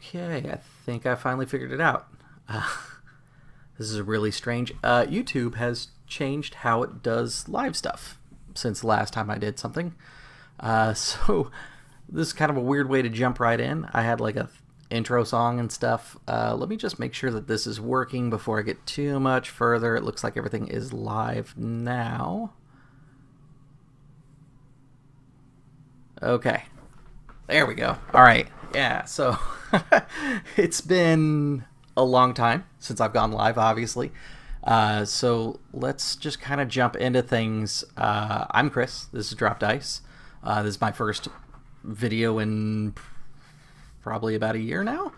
Okay, I think I finally figured it out. This is really strange. YouTube has changed how it does live stuff since the last time I did something. So this is kind of a weird way to jump right in. I had like a intro song and stuff. Let me just make sure that this is working before I get too much further. It looks like everything is live now. Okay. There we go. All right. Yeah, so it's been a long time since I've gone live, obviously. So let's just kind of jump into things. I'm Chris. This is Drop Dice. This is my first video in probably about a year now.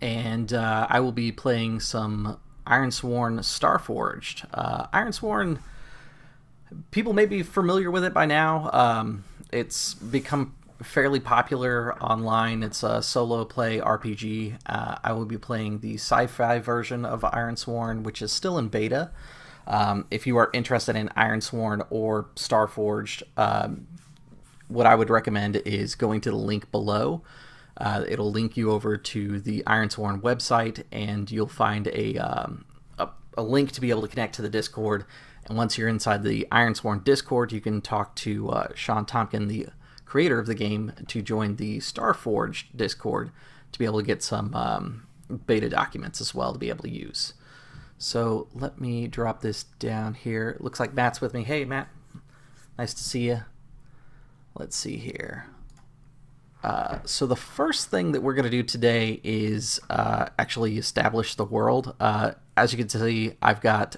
And I will be playing some Ironsworn Starforged. Ironsworn, people may be familiar with it by now. It's become fairly popular online. It's a solo play RPG. I will be playing the sci-fi version of Ironsworn, which is still in beta. If you are interested in Ironsworn or Starforged, what I would recommend is going to the link below. It'll link you over to the Ironsworn website, and you'll find a link to be able to connect to the Discord. And once you're inside the Ironsworn Discord, you can talk to Sean Tompkin, the creator of the game, to join the Starforged Discord to be able to get some beta documents as well to be able to use. So let me drop this down here. It looks like Matt's with me. Hey, Matt. Nice to see you. Let's see here. So the first thing that we're going to do today is actually establish the world. As you can see, I've got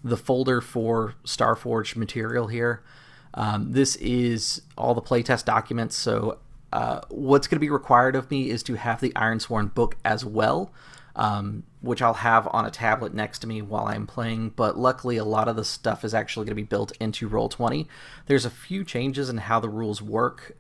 the folder for Starforged material here. This is all the playtest documents, so what's going to be required of me is to have the Ironsworn book as well, which I'll have on a tablet next to me while I'm playing, but luckily a lot of the stuff is actually going to be built into Roll20. There's a few changes in how the rules work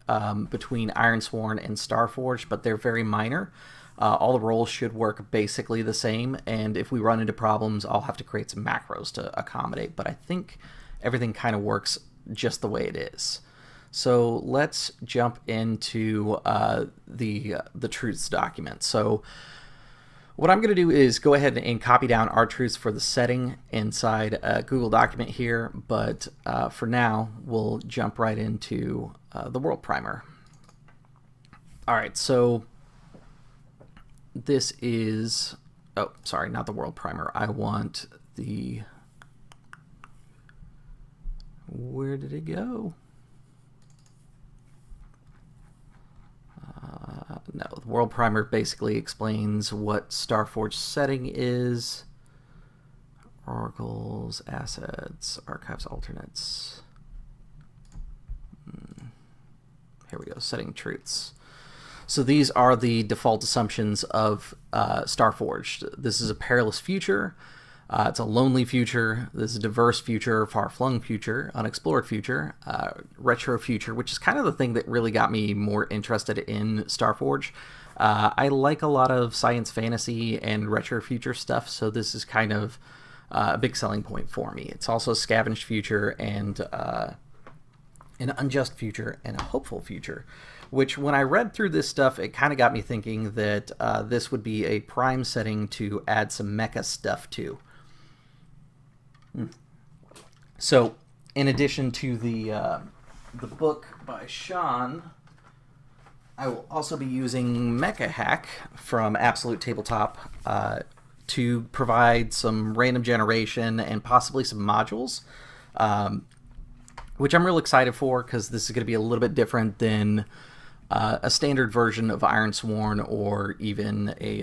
between Ironsworn and Starforged, but they're very minor. All the roles should work basically the same, and if we run into problems, I'll have to create some macros to accommodate, but I think everything kind of works just the way it is. So let's jump into the truths document. So what I'm going to do is go ahead and copy down our truths for the setting inside a Google document here, but for now, we'll jump right into the world primer. All right, so this is, oh, sorry, not the world primer. I want the, where did it go? No, the world primer basically explains what Starforged setting is. Oracles, assets, archives, alternates. Here we go, setting truths. So these are the default assumptions of Starforged. This is a perilous future. It's a lonely future. This is a diverse future, far-flung future, unexplored future, retro future, which is kind of the thing that really got me more interested in Starforged. I like a lot of science fantasy and retro future stuff, so this is kind of a big selling point for me. It's also a scavenged future and an unjust future and a hopeful future, which when I read through this stuff, it kind of got me thinking that this would be a prime setting to add some mecha stuff to. So, in addition to the book by Sean, I will also be using Mecha Hack from Absolute Tabletop to provide some random generation and possibly some modules, which I'm real excited for because this is going to be a little bit different than a standard version of Ironsworn or even a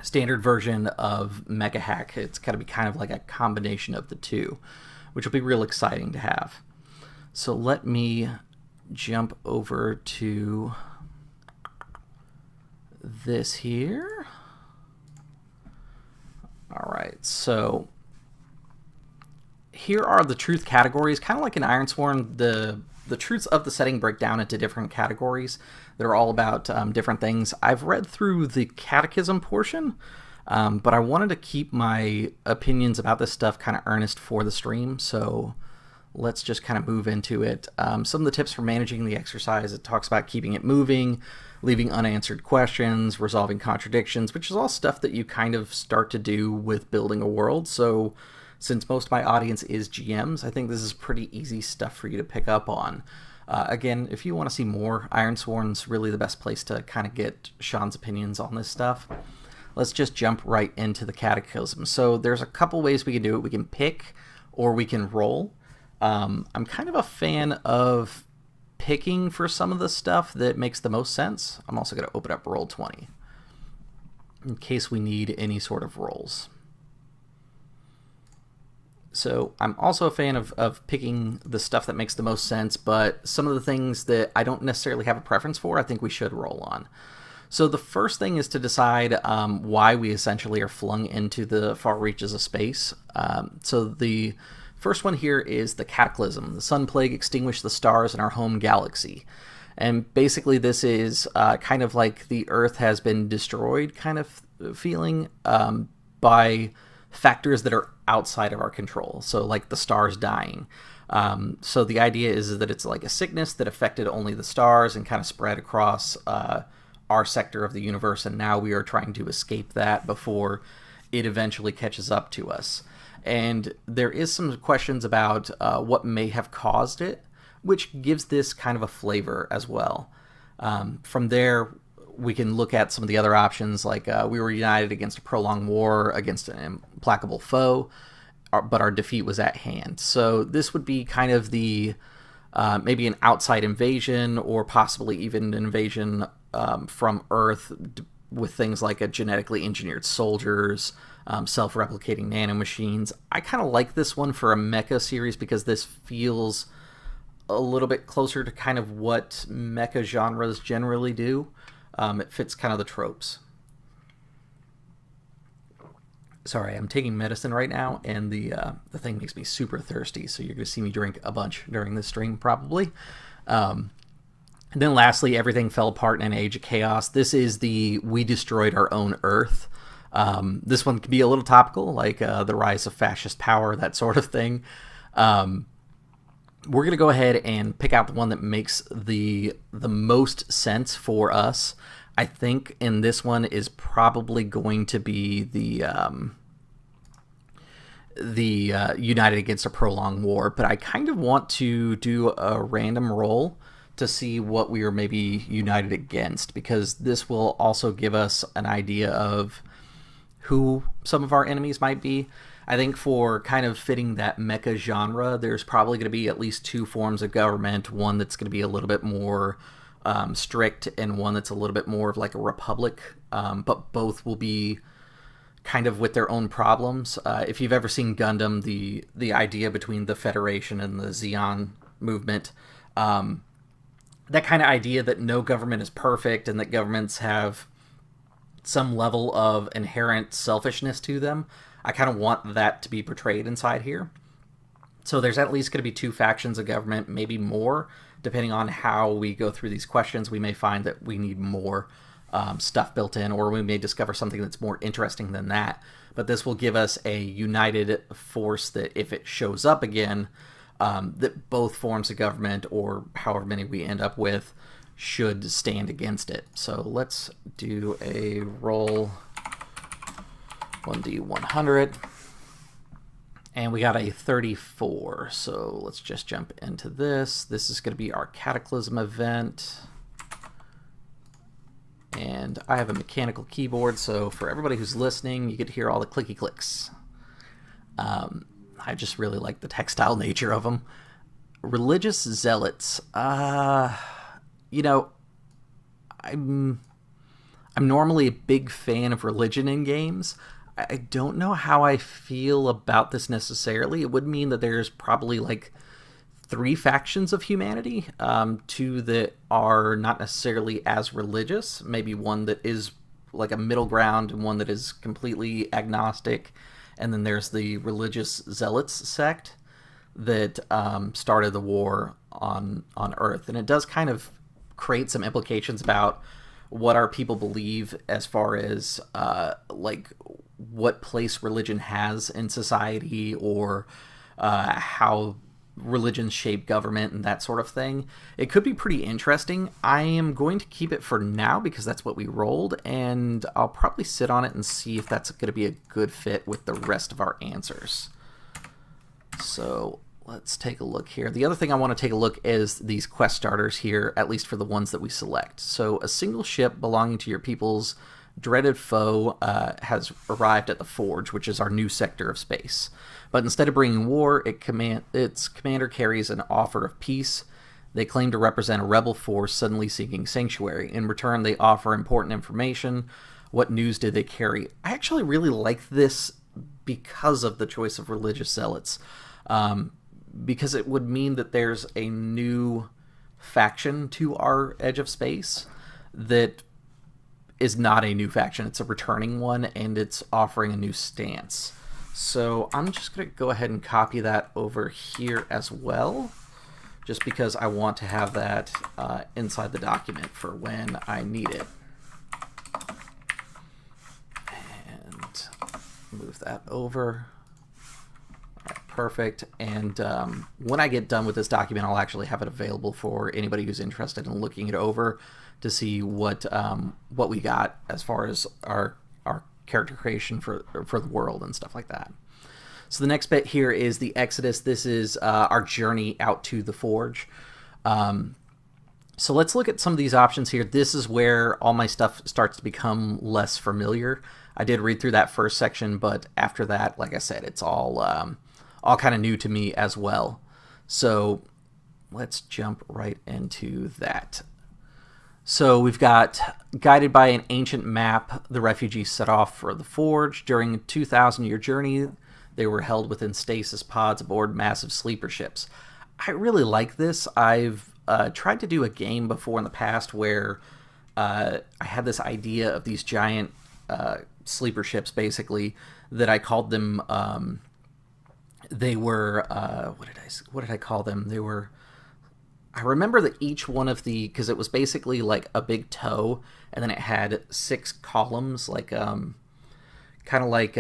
standard version of Mecha Hack. It's got to be kind of like a combination of the two, which will be real exciting to have. So let me jump over to this here. All right, so here are the truth categories. Kind of like in Ironsworn, the truths of the setting break down into different categories that are all about different things. I've read through the Cataclysm portion, but I wanted to keep my opinions about this stuff kind of earnest for the stream, so let's just kind of move into it. Some of the tips for managing the exercise, it talks about keeping it moving, leaving unanswered questions, resolving contradictions, which is all stuff that you kind of start to do with building a world. So since most of my audience is GMs, I think this is pretty easy stuff for you to pick up on. Again, if you want to see more, Ironsworn's really the best place to kind of get Sean's opinions on this stuff. Let's just jump right into the Cataclysm. So there's a couple ways we can do it. We can pick or we can roll. I'm kind of a fan of picking for some of the stuff that makes the most sense. I'm also going to open up Roll20 in case we need any sort of rolls. So I'm also a fan of picking the stuff that makes the most sense, but some of the things that I don't necessarily have a preference for, I think we should roll on. So the first thing is to decide why we essentially are flung into the far reaches of space. So the first one here is the Cataclysm. The sun plague extinguished the stars in our home galaxy. And basically this is kind of like the Earth has been destroyed kind of feeling by factors that are outside of our control. So like the stars dying. So the idea is that it's like a sickness that affected only the stars and kind of spread across our sector of the universe, and now we are trying to escape that before it eventually catches up to us. And there is some questions about what may have caused it, which gives this kind of a flavor as well. From there, we can look at some of the other options, like we were united against a prolonged war against an implacable foe, but our defeat was at hand. So this would be kind of the maybe an outside invasion, or possibly even an invasion from Earth with things like a genetically engineered soldiers, self-replicating nanomachines. I kind of like this one for a mecha series because this feels a little bit closer to kind of what mecha genres generally do. It fits kind of the tropes. Sorry, I'm taking medicine right now, and the thing makes me super thirsty, so you're going to see me drink a bunch during this stream, probably. And then lastly, everything fell apart in an age of chaos. This is the we destroyed our own Earth. This one can be a little topical, like the rise of fascist power, that sort of thing. We're going to go ahead and pick out the one that makes the most sense for us. I think in this one is probably going to be the United Against a Prolonged War, but I kind of want to do a random roll to see what we are maybe united against, because this will also give us an idea of who some of our enemies might be. I think for kind of fitting that mecha genre, there's probably going to be at least two forms of government, one that's going to be a little bit more strict and one that's a little bit more of like a republic, but both will be kind of with their own problems. If you've ever seen Gundam, the idea between the Federation and the Zeon movement, that kind of idea that no government is perfect and that governments have some level of inherent selfishness to them, I kind of want that to be portrayed inside here. So there's at least going to be two factions of government, maybe more. Depending on how we go through these questions, we may find that we need more stuff built in, or we may discover something that's more interesting than that. But this will give us a united force that if it shows up again, that both forms of government, or however many we end up with, should stand against it. So let's do a roll 1d100. And we got a 34, so let's just jump into this. This is going to be our Cataclysm event. And I have a mechanical keyboard, so for everybody who's listening, you get to hear all the clicky clicks. I just really like the textile nature of them. Religious zealots. You know, I'm normally a big fan of religion in games. I don't know how I feel about this necessarily. It would mean that there's probably like 3 factions of humanity, 2 that are not necessarily as religious, maybe one that is like a middle ground and one that is completely agnostic, and then there's the religious zealots sect that started the war on Earth. And it does kind of create some implications about what our people believe as far as like what place religion has in society, or how religion-shaped government and that sort of thing. It could be pretty interesting. I am going to keep it for now because that's what we rolled, and I'll probably sit on it and see if that's going to be a good fit with the rest of our answers. So let's take a look here. The other thing I want to take a look is these quest starters here, at least for the ones that we select. So a single ship belonging to your people's dreaded foe has arrived at the Forge, which is our new sector of space. But instead of bringing war, its commander carries an offer of peace. They claim to represent a rebel force suddenly seeking sanctuary. In return, they offer important information. What news did they carry? I actually really like this because of the choice of religious zealots. Because it would mean that there's a new faction to our edge of space that is not a new faction. It's a returning one, and it's offering a new stance. So I'm just going to go ahead and copy that over here as well, just because I want to have that inside the document for when I need it. And move that over. All right, perfect. And when I get done with this document, I'll actually have it available for anybody who's interested in looking it over to see what we got as far as our character creation for the world and stuff like that. So the next bit here is the Exodus. This is our journey out to the Forge. So let's look at some of these options here. This is where all my stuff starts to become less familiar. I did read through that first section, but after that, like I said, it's all kind of new to me as well. So let's jump right into that. So we've got, guided by an ancient map, the refugees set off for the Forge. During a 2,000-year journey, they were held within stasis pods aboard massive sleeper ships. I really like this. I've tried to do a game before in the past where I had this idea of these giant sleeper ships, basically, that I called them, they were, what did I call them? They were... I remember that each one of because it was basically like a big toe, and then it had 6 columns, like kind of like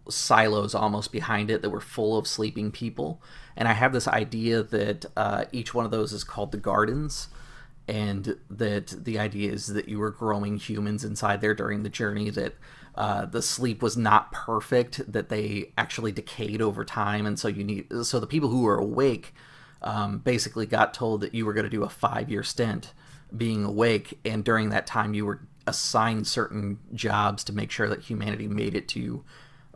silos almost behind it that were full of sleeping people. And I have this idea that each one of those is called the Gardens, and that the idea is that you were growing humans inside there during the journey, that the sleep was not perfect, that they actually decayed over time, and so the people who were awake basically got told that you were going to do a 5-year stint being awake, and during that time you were assigned certain jobs to make sure that humanity made it to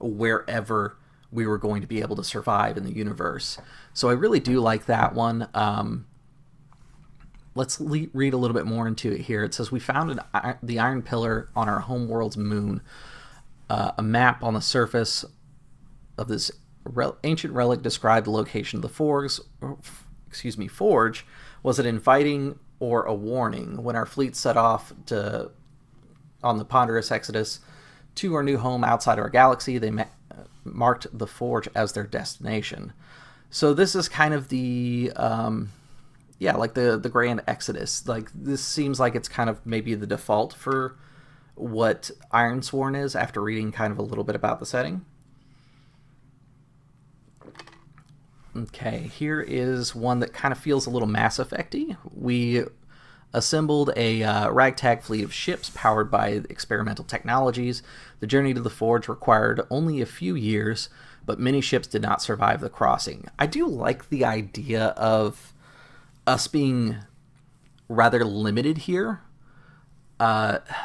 wherever we were going to be able to survive in the universe. So I really do like that one. Let's read a little bit more into it here. It says, we found the Iron Pillar on our homeworld's moon. A map on the surface of this ancient relic described the location of the Forge. Was it inviting or a warning? When our fleet set off on the ponderous exodus to our new home outside our galaxy, they marked the Forge as their destination. So this is kind of the like the grand exodus. Like, this seems like it's kind of maybe the default for what Ironsworn is after reading kind of a little bit about the setting. Okay, here is one that kind of feels a little Mass Effect-y. We assembled a ragtag fleet of ships powered by experimental technologies. The journey to the Forge required only a few years, but many ships did not survive the crossing. I do like the idea of us being rather limited here.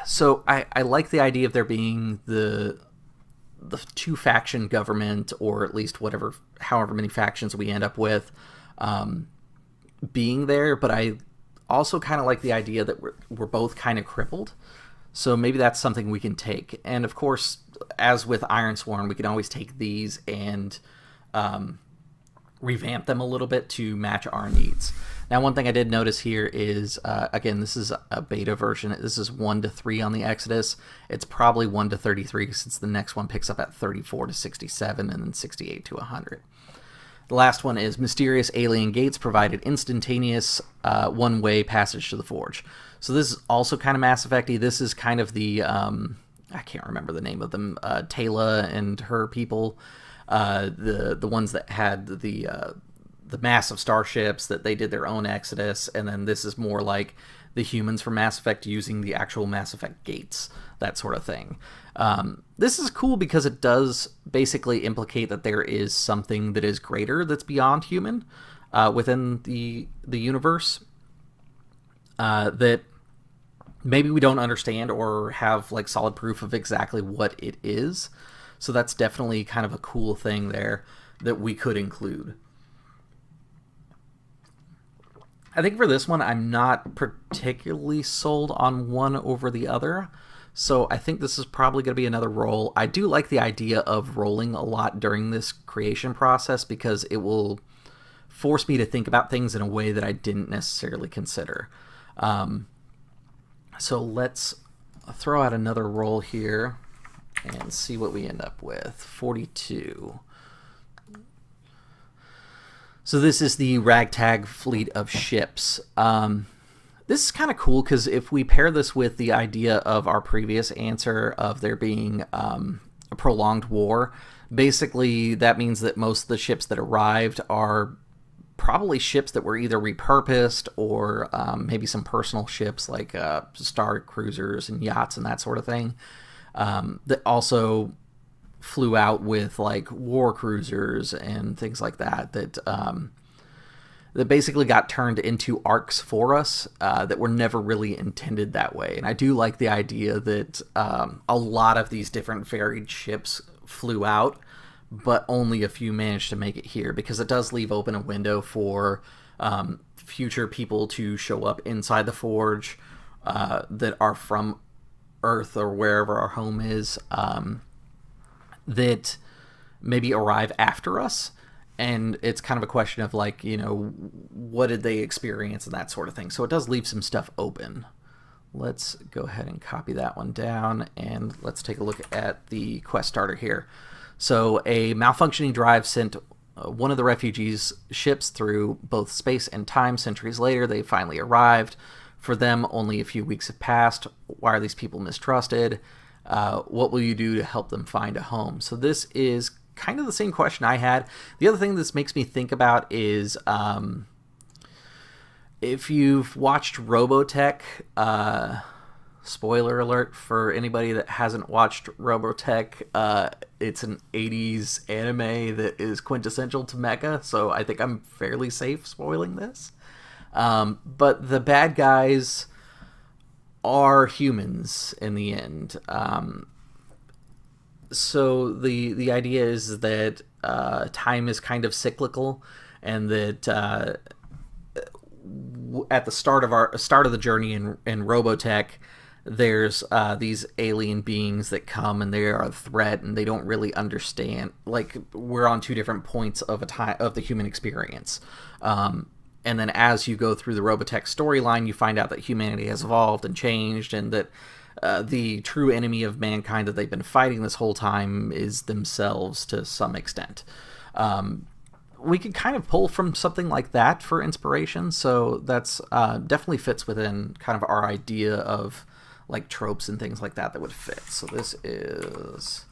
So I like the idea of there being the 2-faction government, or at least however many factions we end up with, being there. But I also kind of like the idea that we're both kind of crippled. So maybe that's something we can take. And of course, as with Ironsworn, we can always take these and revamp them a little bit to match our needs. Now, one thing I did notice here is, again, this is a beta version. This is 1 to 3 on the Exodus. It's probably 1 to 33 since the next one picks up at 34 to 67 and then 68 to 100. The last one is mysterious alien gates provided instantaneous one-way passage to the Forge. So this is also kind of Mass Effect-y. This is kind of the, I can't remember the name of them, Tayla and her people. the ones that had the massive starships that they did their own Exodus, and then this is more like the humans from Mass Effect using the actual Mass Effect gates, that sort of thing. This is cool because it does basically implicate that there is something that is greater, that's beyond human, within the universe, that maybe we don't understand or have like solid proof of exactly what it is. So that's definitely kind of a cool thing there that we could include. I think for this one, I'm not particularly sold on one over the other. So I think this is probably going to be another roll. I do like the idea of rolling a lot during this creation process because it will force me to think about things in a way that I didn't necessarily consider. So let's throw out another roll here and see what we end up with. 42. So this is the ragtag fleet of ships. This is kind of cool because if we pair this with the idea of our previous answer of there being a prolonged war, basically that means that most of the ships that arrived are probably ships that were either repurposed or maybe some personal ships like star cruisers and yachts and that sort of thing, that also flew out with like war cruisers and things like that that basically got turned into arcs for us that were never really intended that way. And I do like the idea that a lot of these different varied ships flew out, but only a few managed to make it here, because it does leave open a window for future people to show up inside the Forge that are from Earth or wherever our home is, that maybe arrive after us. And it's kind of a question of like, you know, what did they experience and that sort of thing. So it does leave some stuff open. Let's go ahead and copy that one down, and let's take a look at the quest starter here. So a malfunctioning drive sent one of the refugees' ships through both space and time. Centuries later, they finally arrived. For them, only a few weeks have passed. Why are these people mistrusted? What will you do to help them find a home? So this is kind of the same question I had. The other thing this makes me think about is if you've watched Robotech, spoiler alert for anybody that hasn't watched Robotech, it's an 80s anime that is quintessential to mecha, so I think I'm fairly safe spoiling this. But the bad guys are humans in the end. So the idea is that time is kind of cyclical, and that at the start of the journey in Robotech, there's these alien beings that come and they are a threat, and they don't really understand. Like, we're on two different points of the human experience. And then as you go through the Robotech storyline, you find out that humanity has evolved and changed, and that the true enemy of mankind that they've been fighting this whole time is themselves to some extent. We could kind of pull from something like that for inspiration, so that's definitely fits within kind of our idea of like tropes and things like that would fit. So this is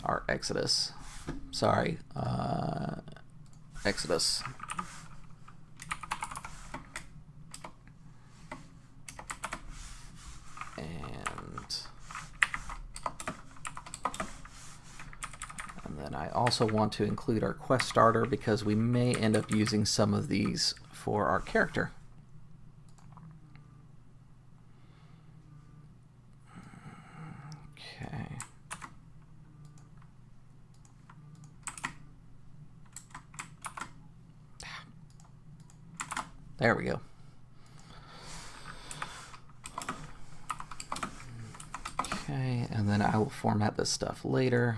our Exodus. Sorry, Exodus. And then I also want to include our quest starter because we may end up using some of these for our character. Okay. There we go. Okay, and then I will format this stuff later.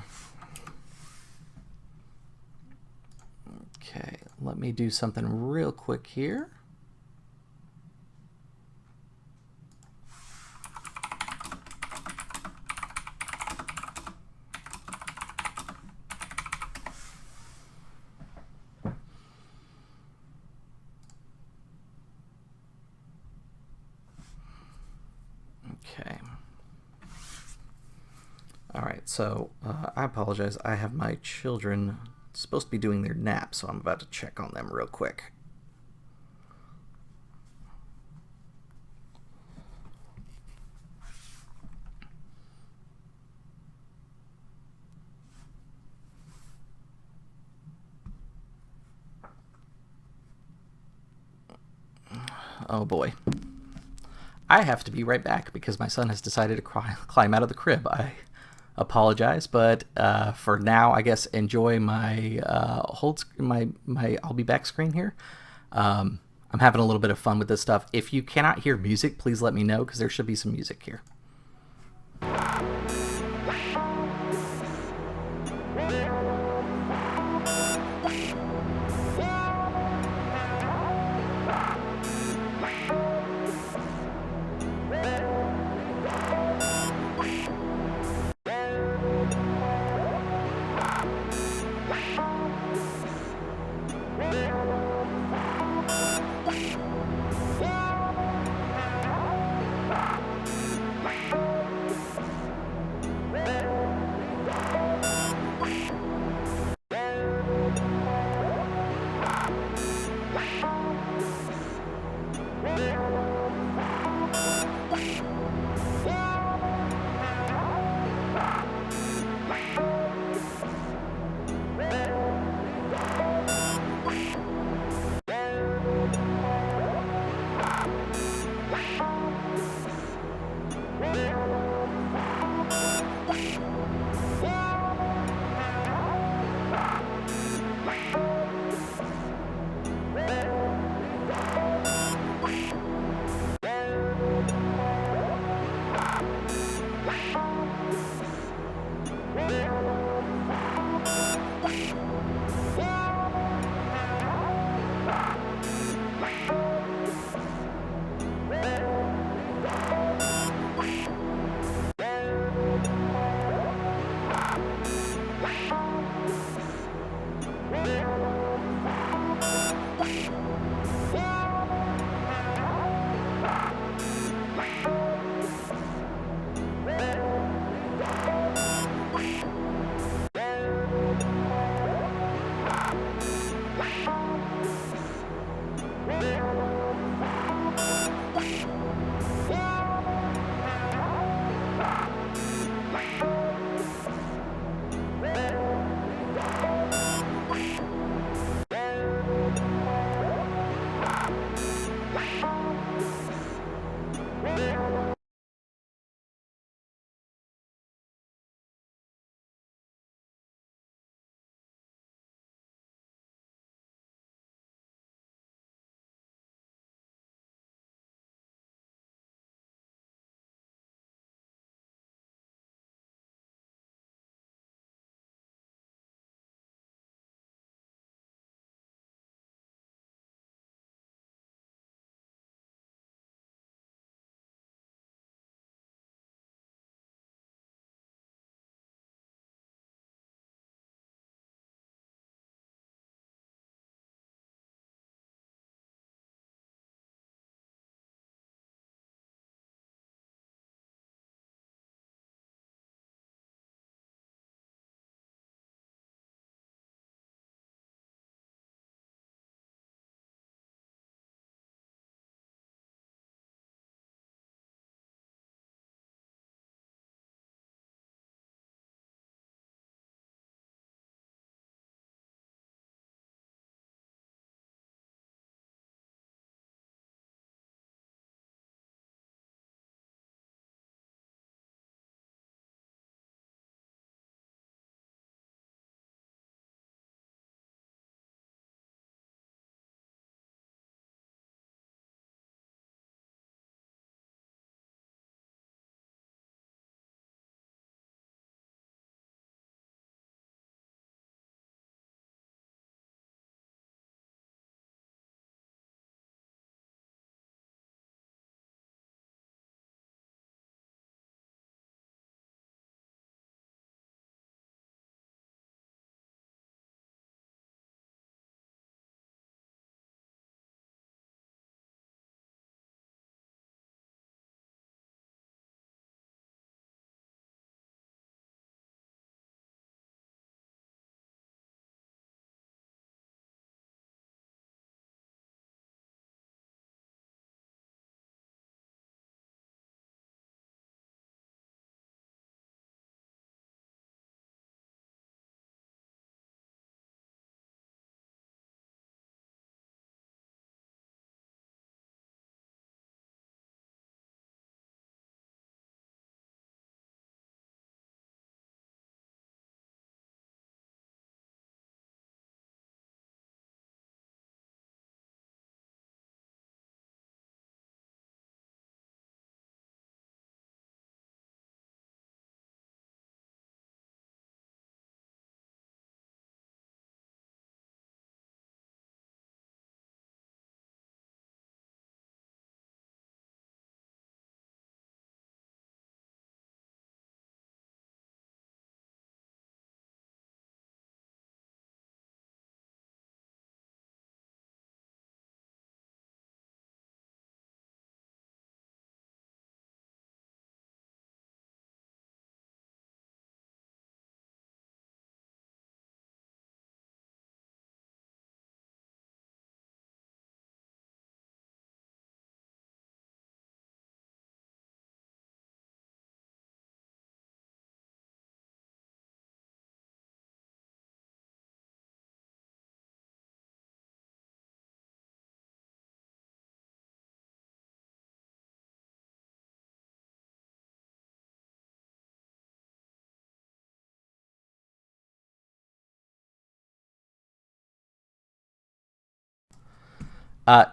Okay, let me do something real quick here. Okay. All right, Alright, so I apologize. I have my children supposed to be doing their nap, so I'm about to check on them real quick. Oh boy. I have to be right back because my son has decided to climb out of the crib. I apologize, but for now, I guess enjoy my I'll be back screen here. I'm having a little bit of fun with this stuff. If you cannot hear music, please let me know because there should be some music here.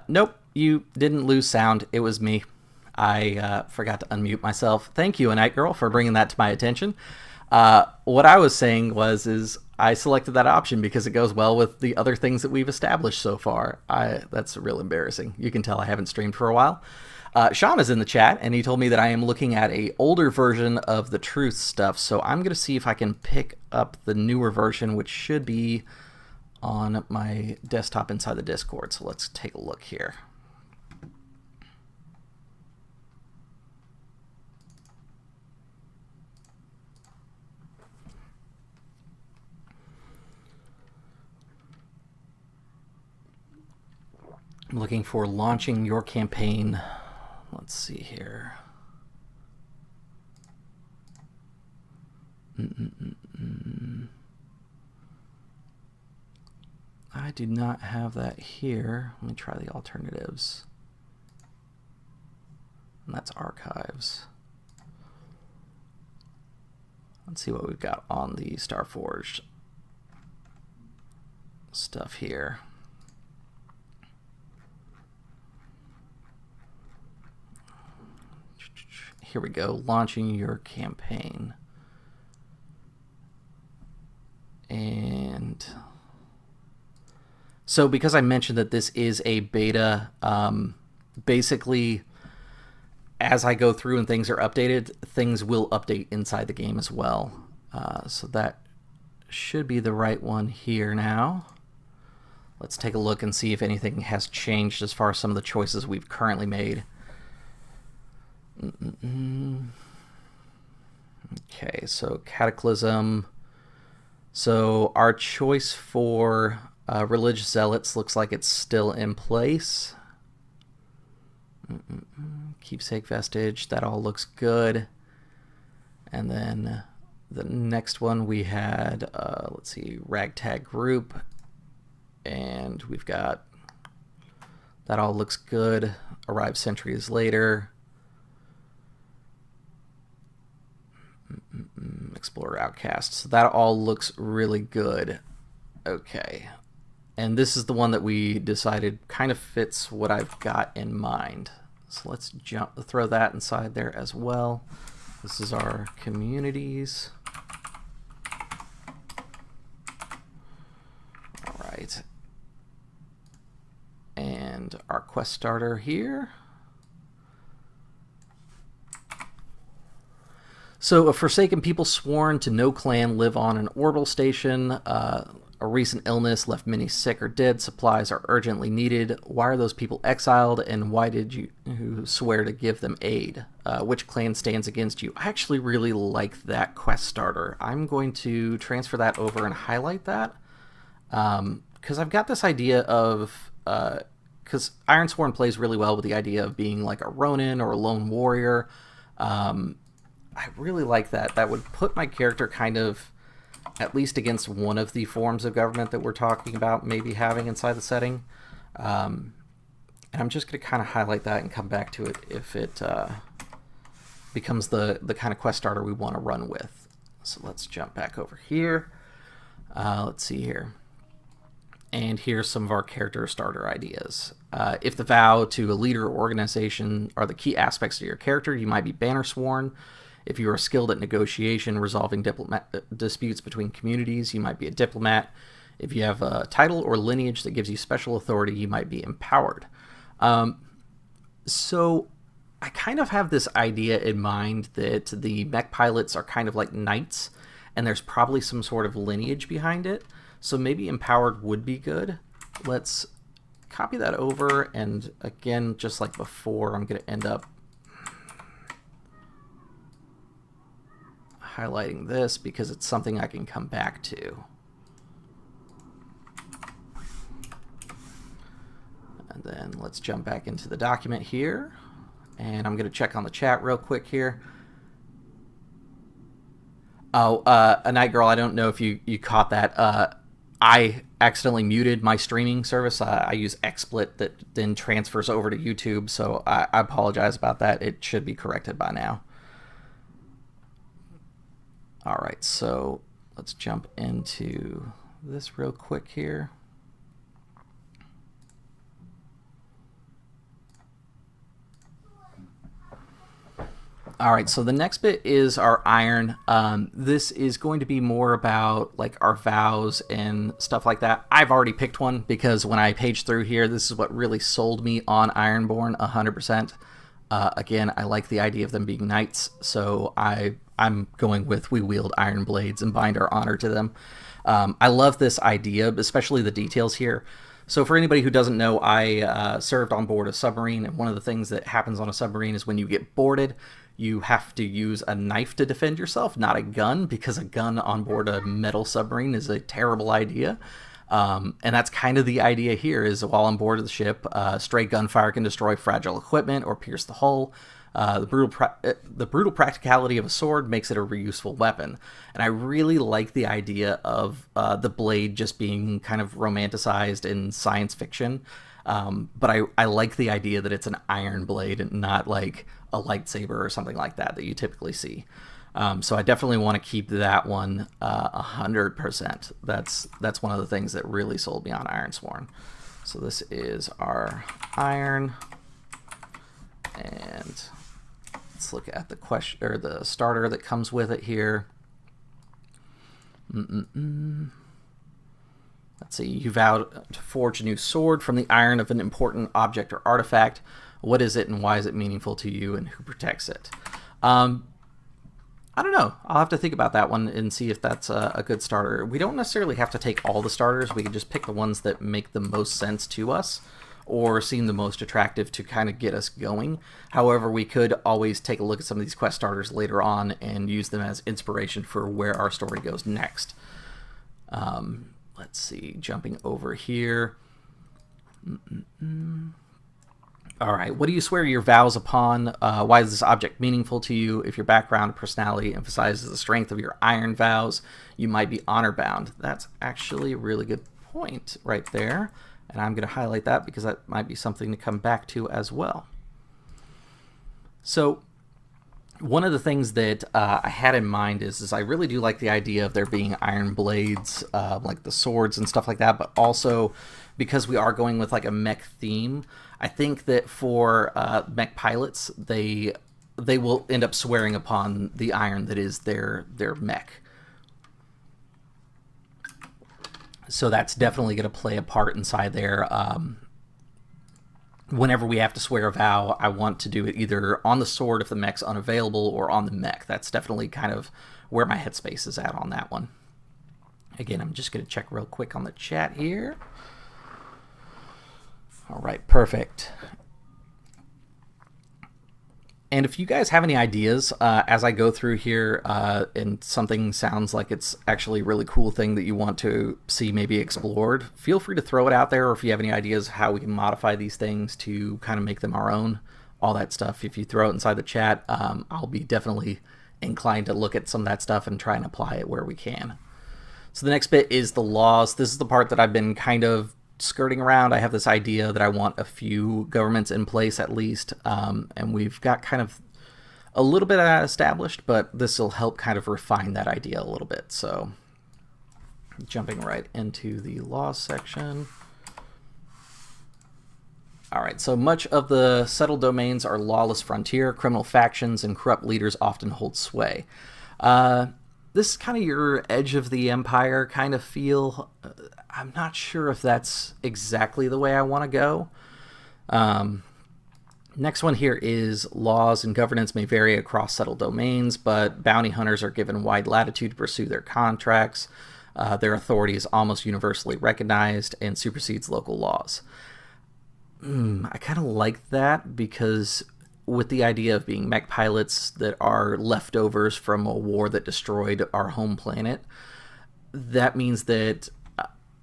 Nope, you didn't lose sound. It was me. I forgot to unmute myself. Thank you, A Night Girl, for bringing that to my attention. What I was saying is I selected that option because it goes well with the other things that we've established so far. That's real embarrassing. You can tell I haven't streamed for a while. Sean is in the chat, and he told me that I am looking at a older version of the Truth stuff, so I'm going to see if I can pick up the newer version, which should be on my desktop inside the Discord. So let's take a look here. I'm looking for launching your campaign. Let's see here. I do not have that here. Let me try the alternatives. And that's archives. Let's see what we've got on the Starforged stuff here. Here we go, launching your campaign. And so because I mentioned that this is a beta, basically as I go through and things are updated, things will update inside the game as well. So that should be the right one here now. Let's take a look and see if anything has changed as far as some of the choices we've currently made. Okay, so Cataclysm. So our choice for religious zealots looks like it's still in place. Keepsake vestige, that all looks good. And then the next one we had, let's see, ragtag group. And we've got, that all looks good. Arrive centuries later. Explorer outcasts. So that all looks really good. Okay. And this is the one that we decided kind of fits what I've got in mind. So let's throw that inside there as well. This is our communities. All right. And our quest starter here. So, a forsaken people sworn to no clan live on an orbital station. A recent illness left many sick or dead. Supplies are urgently needed. Why are those people exiled, and why did you swear to give them aid? Which clan stands against you? I actually really like that quest starter. I'm going to transfer that over and highlight that. Because I've got this idea of... Because Ironsworn plays really well with the idea of being like a Ronin or a lone warrior. I really like that. That would put my character kind of at least against one of the forms of government that we're talking about maybe having inside the setting. And I'm just going to kind of highlight that and come back to it if it becomes the kind of quest starter we want to run with. So let's jump back over here. Let's see here. And here's some of our character starter ideas. If the vow to a leader or organization are the key aspects of your character, you might be banner sworn. If you are skilled at negotiation, resolving disputes between communities, you might be a diplomat. If you have a title or lineage that gives you special authority, you might be empowered. So I kind of have this idea in mind that the mech pilots are kind of like knights, and there's probably some sort of lineage behind it. So maybe empowered would be good. Let's copy that over, and again, just like before, I'm going to end up highlighting this because it's something I can come back to. And then let's jump back into the document here. And I'm going to check on the chat real quick here. Oh, A Night Girl, I don't know if you caught that. I accidentally muted my streaming service. I use XSplit that then transfers over to YouTube, so I apologize about that. It should be corrected by now. All right, so let's jump into this real quick here. All right, so the next bit is our iron. This is going to be more about like our vows and stuff like that. I've already picked one because when I page through here, this is what really sold me on Ironborn 100%. Again, I like the idea of them being knights, so I'm going with we wield iron blades and bind our honor to them. I love this idea, especially the details here. So for anybody who doesn't know, I served on board a submarine, and one of the things that happens on a submarine is when you get boarded, you have to use a knife to defend yourself, not a gun, because a gun on board a metal submarine is a terrible idea. And that's kind of the idea here, is while on board of the ship, stray gunfire can destroy fragile equipment or pierce the hull. The brutal practicality of a sword makes it a reuseful weapon. And I really like the idea of the blade just being kind of romanticized in science fiction. But I like the idea that it's an iron blade and not like a lightsaber or something like that you typically see. So I definitely want to keep that one 100%. That's one of the things that really sold me on Ironsworn. So this is our iron, and let's look at the question or the starter that comes with it here. Let's see. You vow to forge a new sword from the iron of an important object or artifact. What is it, and why is it meaningful to you, and who protects it? I don't know. I'll have to think about that one and see if that's a good starter. We don't necessarily have to take all the starters. We can just pick the ones that make the most sense to us or seem the most attractive to kind of get us going. However, we could always take a look at some of these quest starters later on and use them as inspiration for where our story goes next. Let's see. Jumping over here. All right, what do you swear your vows upon? Why is this object meaningful to you? If your background and personality emphasizes the strength of your iron vows, you might be honor-bound. That's actually a really good point right there, and I'm going to highlight that because that might be something to come back to as well. So one of the things that I had in mind is I really do like the idea of there being iron blades, like the swords and stuff like that, but also because we are going with like a mech theme, I think that for mech pilots, they will end up swearing upon the iron that is their mech. So that's definitely going to play a part inside there. Whenever we have to swear a vow, I want to do it either on the sword if the mech's unavailable or on the mech. That's definitely kind of where my headspace is at on that one. Again, I'm just going to check real quick on the chat here. All right, perfect. And if you guys have any ideas as I go through here and something sounds like it's actually a really cool thing that you want to see maybe explored, feel free to throw it out there. Or if you have any ideas how we can modify these things to kind of make them our own, all that stuff, if you throw it inside the chat, I'll be definitely inclined to look at some of that stuff and try and apply it where we can. So the next bit is the laws. This is the part that I've been kind of skirting around. I have this idea that I want a few governments in place at least, and we've got kind of a little bit of that established, but this will help kind of refine that idea a little bit. So jumping right into the laws section. All right, so much of the settled domains are lawless frontier. Criminal factions and corrupt leaders often hold sway. This is kind of your edge of the empire kind of feel. I'm not sure if that's exactly the way I want to go. Next one here is laws and governance may vary across settled domains, but bounty hunters are given wide latitude to pursue their contracts. Their authority is almost universally recognized and supersedes local laws. I kind of like that because with the idea of being mech pilots that are leftovers from a war that destroyed our home planet, that means that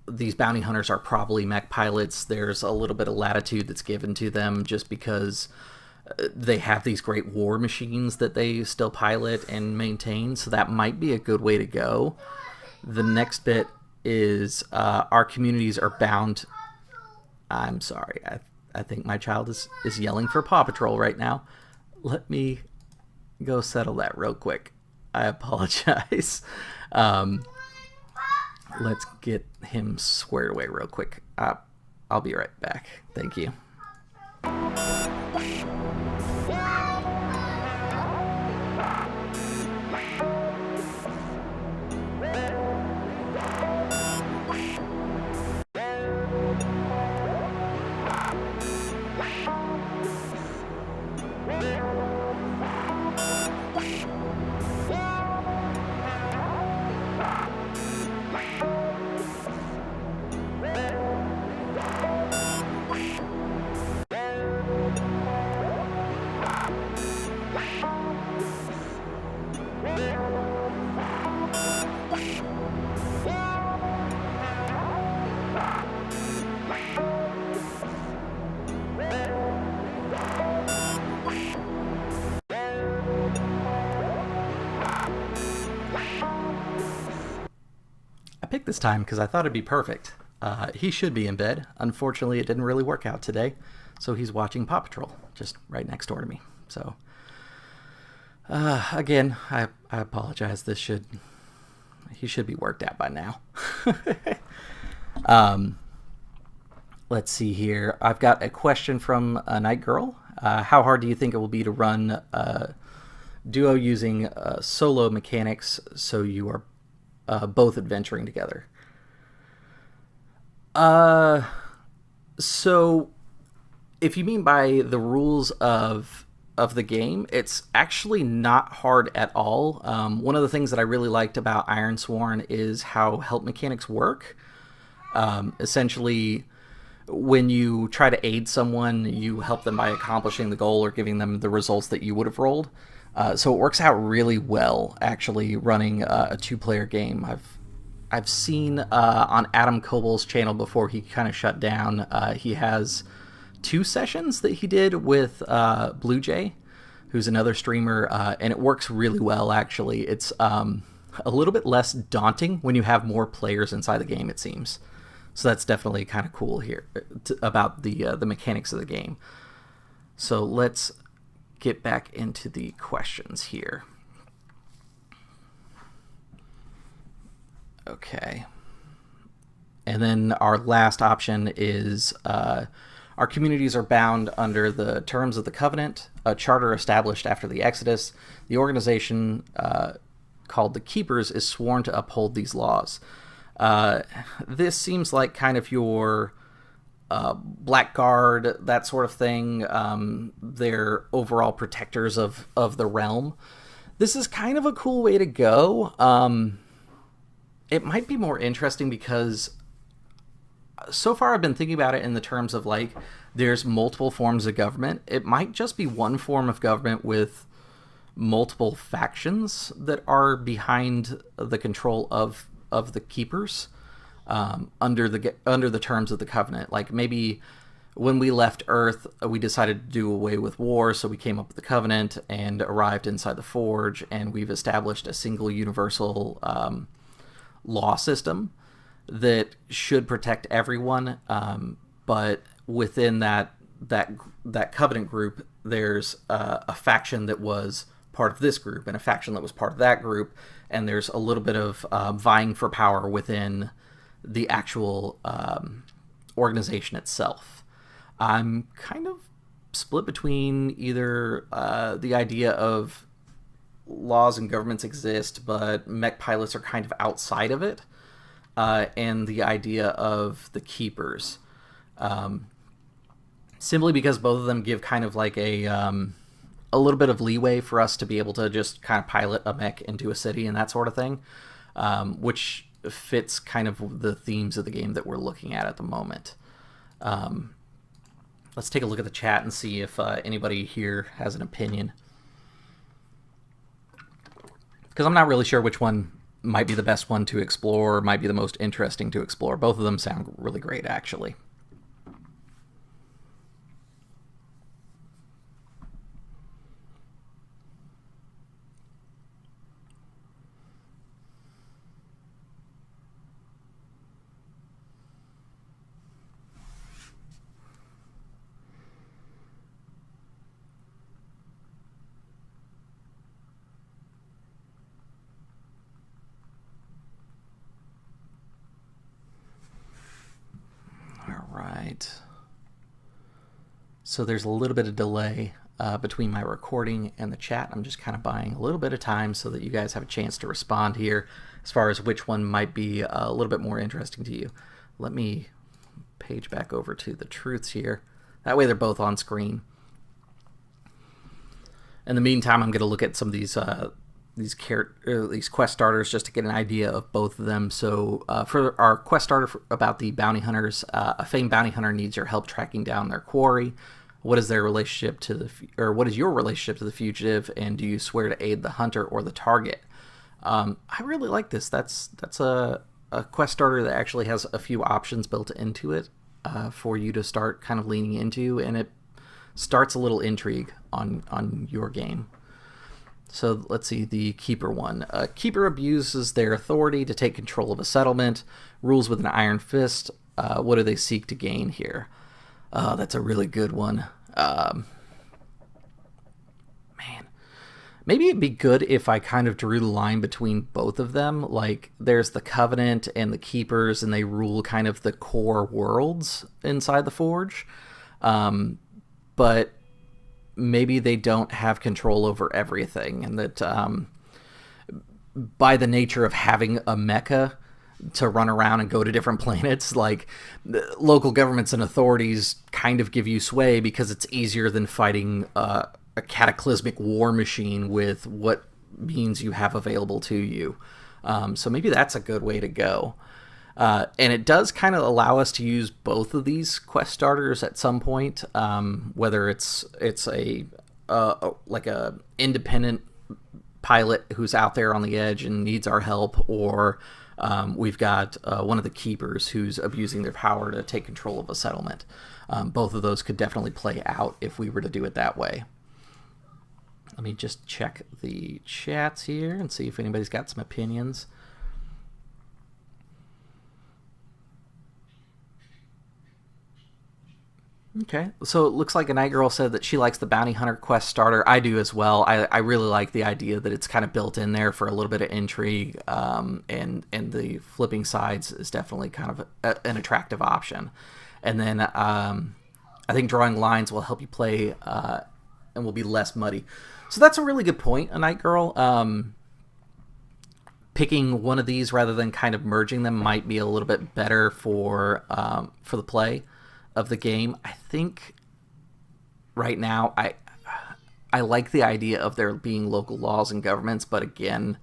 these bounty hunters are probably mech pilots. There's a little bit of latitude that's given to them just because they have these great war machines that they still pilot and maintain, so that might be a good way to go. The next bit is our communities are bound. I'm sorry, I think my child is yelling for Paw Patrol right now. Let me go settle that real quick. I apologize. Let's get him squared away real quick. I'll be right back. Thank you. Nick this time because I thought it'd be perfect. He should be in bed. Unfortunately, it didn't really work out today, so he's watching Paw Patrol just right next door to me. So, again, I apologize. He should be worked out by now. Let's see here. I've got a question from a Night Girl. How hard do you think it will be to run duo using solo mechanics so you are both adventuring together? So if you mean by the rules of the game, it's actually not hard at all. One of the things that I really liked about Ironsworn is how help mechanics work. Essentially, when you try to aid someone, you help them by accomplishing the goal or giving them the results that you would have rolled. So it works out really well, actually, running a two-player game. I've seen on Adam Kobol's channel before he kind of shut down, he has 2 sessions that he did with Blue Jay, who's another streamer, and it works really well, actually. It's a little bit less daunting when you have more players inside the game, it seems. So that's definitely kind of cool here about the mechanics of the game. So let's get back into the questions here. Okay. And then our last option is our communities are bound under the terms of the Covenant, a charter established after the Exodus. The organization called the Keepers is sworn to uphold these laws. This seems like kind of your Blackguard, that sort of thing. They're overall protectors of the realm. This is kind of a cool way to go. It might be more interesting because so far I've been thinking about it in the terms of like there's multiple forms of government. It might just be one form of government with multiple factions that are behind the control of the Keepers under the terms of the Covenant. Like maybe when we left Earth, we decided to do away with war, so we came up with the Covenant and arrived inside the Forge, and we've established a single universal law system that should protect everyone. But within that Covenant group, there's a faction that was part of this group and a faction that was part of that group, and there's a little bit of vying for power within the actual organization itself. I'm kind of split between either the idea of laws and governments exist, but mech pilots are kind of outside of it, and the idea of the Keepers. Simply because both of them give kind of like a little bit of leeway for us to be able to just kind of pilot a mech into a city and that sort of thing, which fits kind of the themes of the game that we're looking at the moment. Let's take a look at the chat and see if anybody here has an opinion. Because I'm not really sure which one might be the best one to explore, or might be the most interesting to explore. Both of them sound really great, actually. So there's a little bit of delay between my recording and the chat. I'm just kind of buying a little bit of time so that you guys have a chance to respond here as far as which one might be a little bit more interesting to you. Let me page back over to the truths here. That way they're both on screen. In the meantime, I'm going to look at some of these quest starters just to get an idea of both of them. So for our quest starter about the bounty hunters, a famed bounty hunter needs your help tracking down their quarry. What is their relationship to what is your relationship to the fugitive, and do you swear to aid the hunter or the target? I really like this. That's a quest starter that actually has a few options built into it for you to start kind of leaning into, and it starts a little intrigue on your game. So let's see the Keeper one. A Keeper abuses their authority to take control of a settlement, rules with an iron fist. What do they seek to gain here? That's a really good one. Man, maybe it'd be good if I kind of drew the line between both of them. Like, there's the Covenant and the Keepers, and they rule kind of the core worlds inside the Forge. But maybe they don't have control over everything, and that by the nature of having a mecha to run around and go to different planets, like, local governments and authorities kind of give you sway because it's easier than fighting a cataclysmic war machine with what means you have available to you. So maybe that's a good way to go. And it does kind of allow us to use both of these quest starters at some point, whether it's a like a independent pilot who's out there on the edge and needs our help, or we've got one of the Keepers who's abusing their power to take control of a settlement. Both of those could definitely play out if we were to do it that way. Let me just check the chats here and see if anybody's got some opinions. Okay, so it looks like a Night Girl said that she likes the Bounty Hunter quest starter. I do as well. I really like the idea that it's kind of built in there for a little bit of intrigue, and the flipping sides is definitely kind of an attractive option. And then I think drawing lines will help you play and will be less muddy. So that's a really good point, a Night Girl. Picking one of these rather than kind of merging them might be a little bit better for the play of the game. I think right now I like the idea of there being local laws and governments, but again,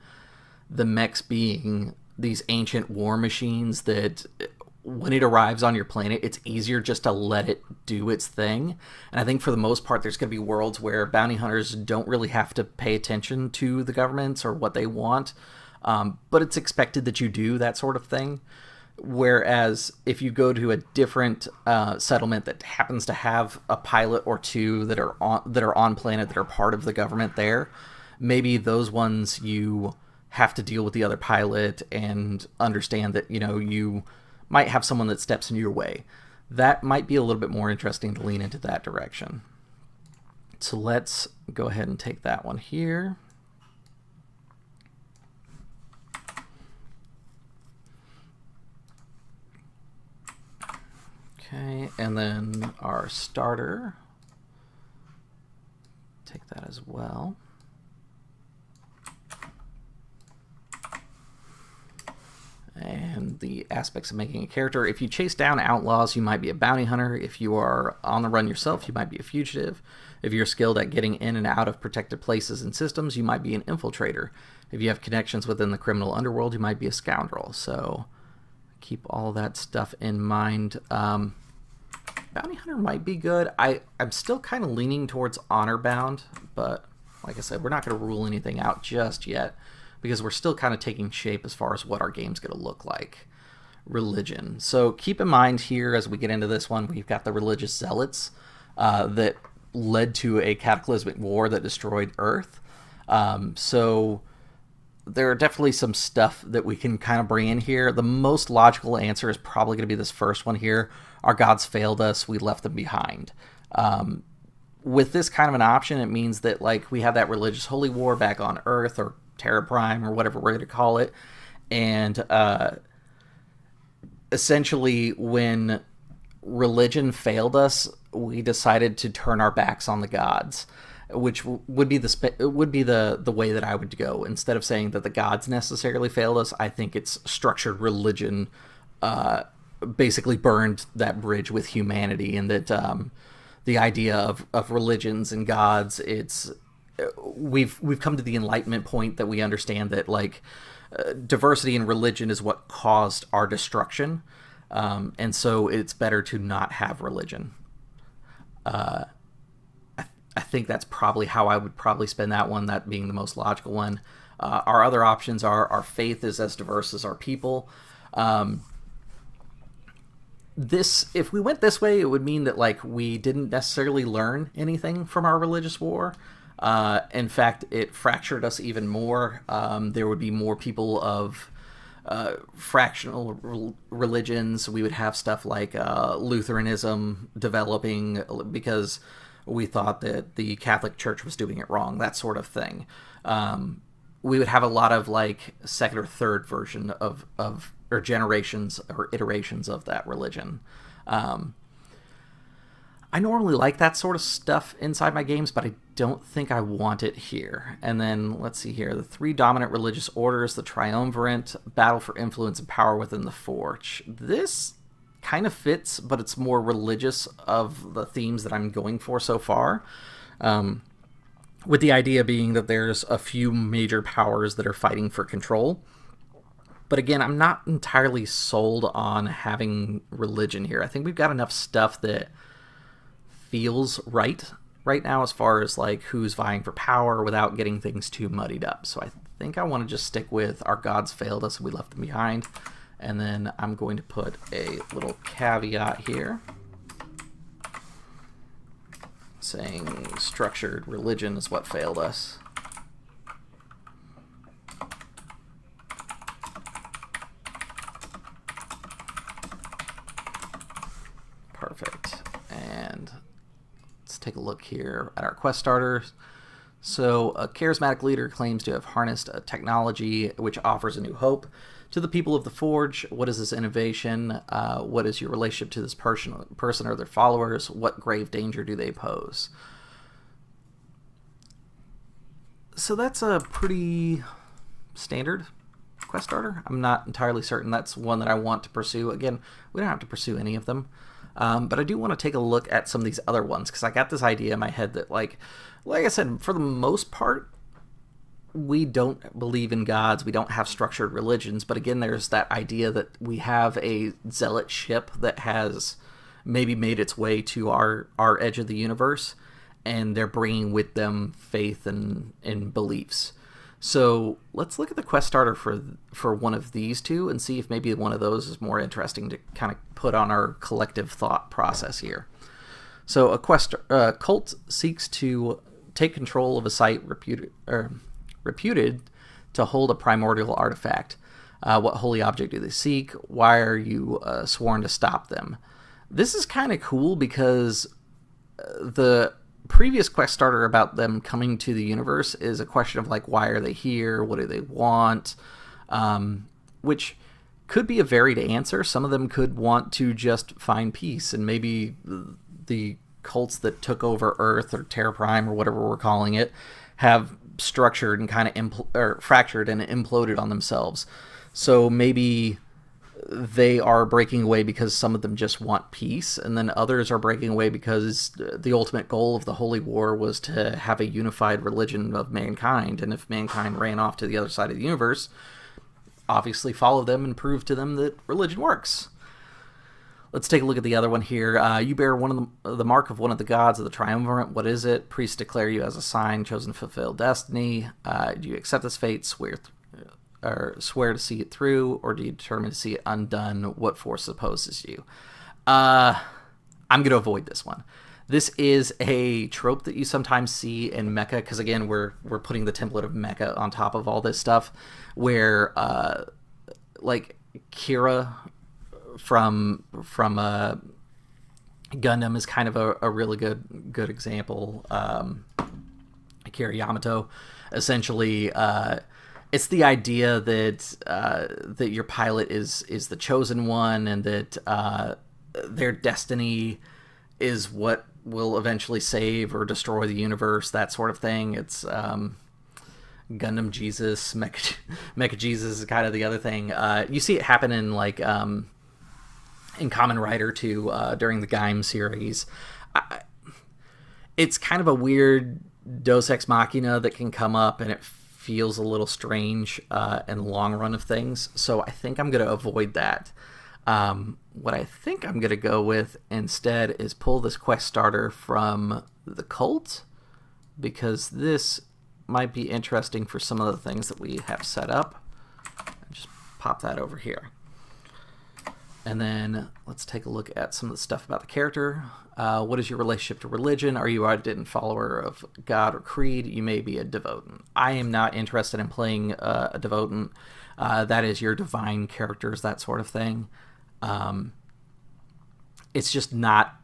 the mechs being these ancient war machines that when it arrives on your planet, it's easier just to let it do its thing. And I think for the most part, there's going to be worlds where bounty hunters don't really have to pay attention to the governments or what they want, but it's expected that you do that sort of thing. Whereas if you go to a different settlement that happens to have a pilot or two that are on planet that are part of the government there, maybe those ones you have to deal with the other pilot and understand that, you know, you might have someone that steps in your way. That might be a little bit more interesting to lean into that direction. So let's go ahead and take that one here. Okay, and then our starter, take that as well. And the aspects of making a character. If you chase down outlaws, you might be a bounty hunter. If you are on the run yourself, you might be a fugitive. If you're skilled at getting in and out of protected places and systems, you might be an infiltrator. If you have connections within the criminal underworld, you might be a scoundrel. So keep all that stuff in mind. Bounty Hunter might be good. I'm still kind of leaning towards Honor Bound, but like I said, we're not going to rule anything out just yet because we're still kind of taking shape as far as what our game's going to look like. Religion. So keep in mind here as we get into this one, we've got the religious zealots that led to a cataclysmic war that destroyed Earth. So there are definitely some stuff that we can kind of bring in here. The most logical answer is probably going to be this first one here. Our gods failed us. We left them behind. With this kind of an option, it means that like we have that religious holy war back on Earth or Terra Prime or whatever we're going to call it. And essentially when religion failed us, we decided to turn our backs on the gods, which would be the way that I would go. Instead of saying that the gods necessarily failed us, I think it's structured religion basically burned that bridge with humanity, and that the idea of religions and gods, we've come to the enlightenment point that we understand that like diversity in religion is what caused our destruction, and so it's better to not have religion. I think that's probably how I would probably spend that one, that being the most logical one. Our other options are our faith is as diverse as our people. If we went this way, it would mean that like we didn't necessarily learn anything from our religious war. In fact, it fractured us even more. There would be more people of fractional religions. We would have stuff like Lutheranism developing because we thought that the Catholic Church was doing it wrong, that sort of thing. We would have a lot of like second or third version of or generations or iterations of that religion. I normally like that sort of stuff inside my games, but I don't think I want it here. And then, let's see here, the 3 dominant religious orders, the triumvirate, battle for influence and power within the Forge. This kind of fits, but it's more religious of the themes that I'm going for so far. With the idea being that there's a few major powers that are fighting for control. But again, I'm not entirely sold on having religion here. I think we've got enough stuff that feels right now as far as like who's vying for power without getting things too muddied up. So I think I want to just stick with our gods failed us and we left them behind. And then I'm going to put a little caveat here saying structured religion is what failed us. Perfect. And let's take a look here at our quest starters. So a charismatic leader claims to have harnessed a technology which offers a new hope to the people of the Forge. What is this innovation? What is your relationship to this person or their followers? What grave danger do they pose? So that's a pretty standard quest starter. I'm not entirely certain that's one that I want to pursue. Again, we don't have to pursue any of them. But I do want to take a look at some of these other ones because I got this idea in my head that, like I said, for the most part, we don't believe in gods. We don't have structured religions. But again, there's that idea that we have a zealot ship that has maybe made its way to our edge of the universe, and they're bringing with them faith and beliefs. So let's look at the quest starter for one of these two and see if maybe one of those is more interesting to kind of put on our collective thought process here. So a cult seeks to take control of a site reputed to hold a primordial artifact. What holy object do they seek? Why are you sworn to stop them? This is kind of cool because the previous quest starter about them coming to the universe is a question of like, why are they here? What do they want? Which could be a varied answer. Some of them could want to just find peace, and maybe the cults that took over Earth or Terra Prime or whatever we're calling it have structured and kind of fractured and imploded on themselves. So maybe they are breaking away because some of them just want peace, and then others are breaking away because the ultimate goal of the Holy War was to have a unified religion of mankind, and if mankind ran off to the other side of the universe, obviously follow them and prove to them that religion works. Let's take a look at the other one here. You bear one of the mark of one of the gods of the triumvirate. What is it? Priests declare you as a sign chosen to fulfill destiny. Do you accept this fate, swear to see it through, or do you determine to see it undone? What force opposes you? I'm going to avoid this one. This is a trope that you sometimes see in mecha, because again, we're putting the template of mecha on top of all this stuff, where like Kira from Gundam is kind of a really good example. Kira Yamato, essentially. It's the idea that your pilot is the chosen one, and that their destiny is what will eventually save or destroy the universe, that sort of thing. It's Gundam Jesus, Mecha Jesus is kind of the other thing. You see it happen in like in Kamen Rider too, during the Gaim series. It's kind of a weird Deus Ex Machina that can come up, and it feels a little strange in the long run of things. So I think I'm going to avoid that. What I think I'm going to go with instead is pull this quest starter from the cult, because this might be interesting for some of the things that we have set up. Just pop that over here. And then let's take a look at some of the stuff about the character. What is your relationship to religion? Are you a ardent follower of God or creed? You may be a devotant. I am not interested in playing a devotant. That is your divine characters, that sort of thing. It's just not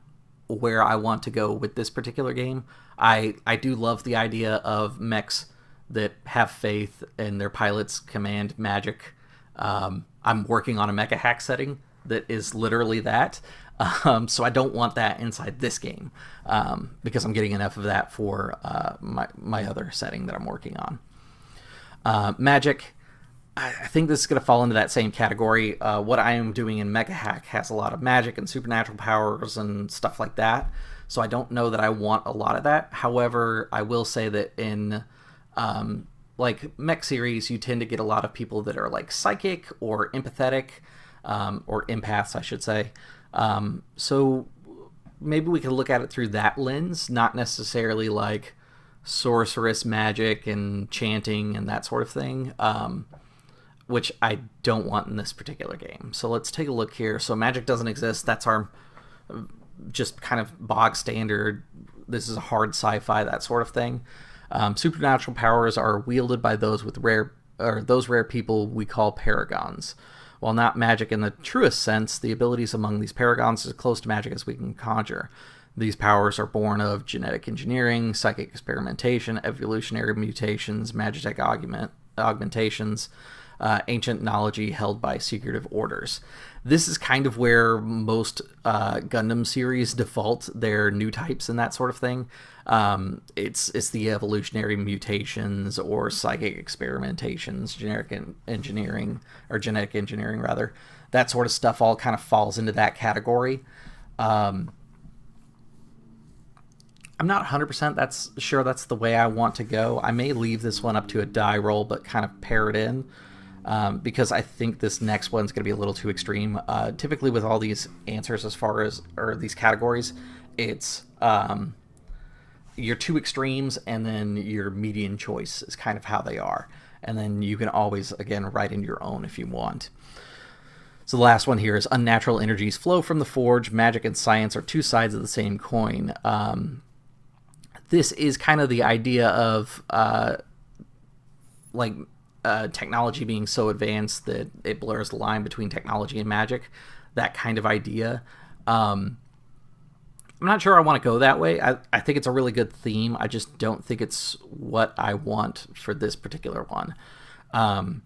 where I want to go with this particular game. I do love the idea of mechs that have faith and their pilots command magic. I'm working on a mecha hack setting that is literally that. So I don't want that inside this game because I'm getting enough of that for my other setting that I'm working on. Magic, I think this is going to fall into that same category. What I am doing in Mecha Hack has a lot of magic and supernatural powers and stuff like that. So I don't know that I want a lot of that. However, I will say that in like mech series, you tend to get a lot of people that are like psychic or empathetic, or empaths, I should say. So maybe we can look at it through that lens, not necessarily like sorceress magic and chanting and that sort of thing, which I don't want in this particular game. So let's take a look here. So magic doesn't exist. That's our just kind of bog standard. This is a hard sci-fi, that sort of thing. Supernatural powers are wielded by those rare people we call Paragons. While not magic in the truest sense, the abilities among these Paragons is as close to magic as we can conjure. These powers are born of genetic engineering, psychic experimentation, evolutionary mutations, magic augmentations, ancient knowledge held by secretive orders. This is kind of where most Gundam series default their new types and that sort of thing. It's the evolutionary mutations or psychic experimentations, genetic engineering rather. That sort of stuff all kind of falls into that category. I'm not 100% sure that's the way I want to go. I may leave this one up to a die roll, but kind of pair it in. Because I think this next one's going to be a little too extreme. Typically with all these answers or these categories, it's your two extremes and then your median choice is kind of how they are. And then you can always, again, write in your own if you want. So the last one here is unnatural energies flow from the forge. Magic and science are two sides of the same coin. This is kind of the idea of technology being so advanced that it blurs the line between technology and magic, that kind of idea. I'm not sure I want to go that way. I think it's a really good theme. I just don't think it's what I want for this particular one. And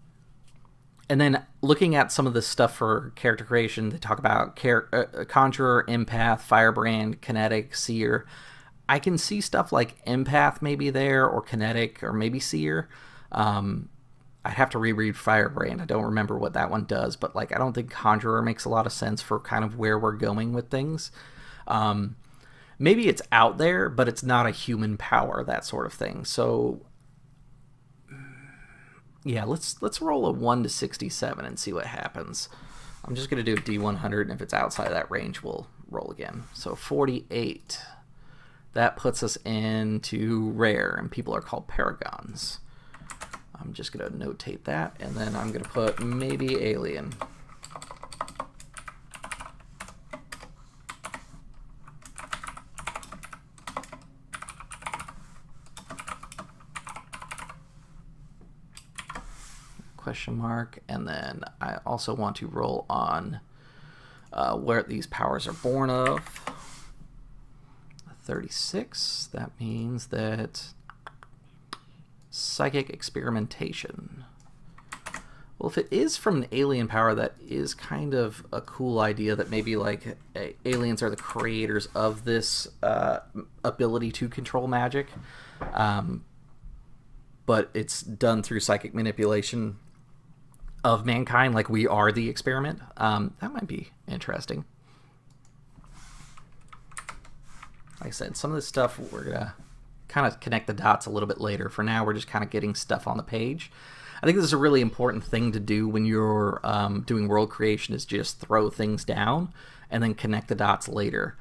then looking at some of the stuff for character creation, they talk about conjurer, empath, firebrand, kinetic, seer. I can see stuff like empath maybe there, or kinetic, or maybe seer. I'd have to reread Firebrand. I don't remember what that one does, but I don't think Conjurer makes a lot of sense for kind of where we're going with things. Maybe it's out there, but it's not a human power, that sort of thing. So yeah, let's roll a 1 to 67 and see what happens. I'm just going to do a D100, and if it's outside of that range, we'll roll again. So 48. That puts us into rare, and people are called Paragons. I'm just going to notate that, and then I'm going to put maybe alien. Question mark, and then I also want to roll on where these powers are born of. 36, that means that psychic experimentation. Well, if it is from an alien power, that is kind of a cool idea, that maybe aliens are the creators of this ability to control magic, but it's done through psychic manipulation of mankind, like we are the experiment. That might be interesting. Like I said, some of this stuff we're gonna kind of connect the dots a little bit later. For now, we're just kind of getting stuff on the page. I think this is a really important thing to do when you're doing world creation, is just throw things down and then connect the dots later,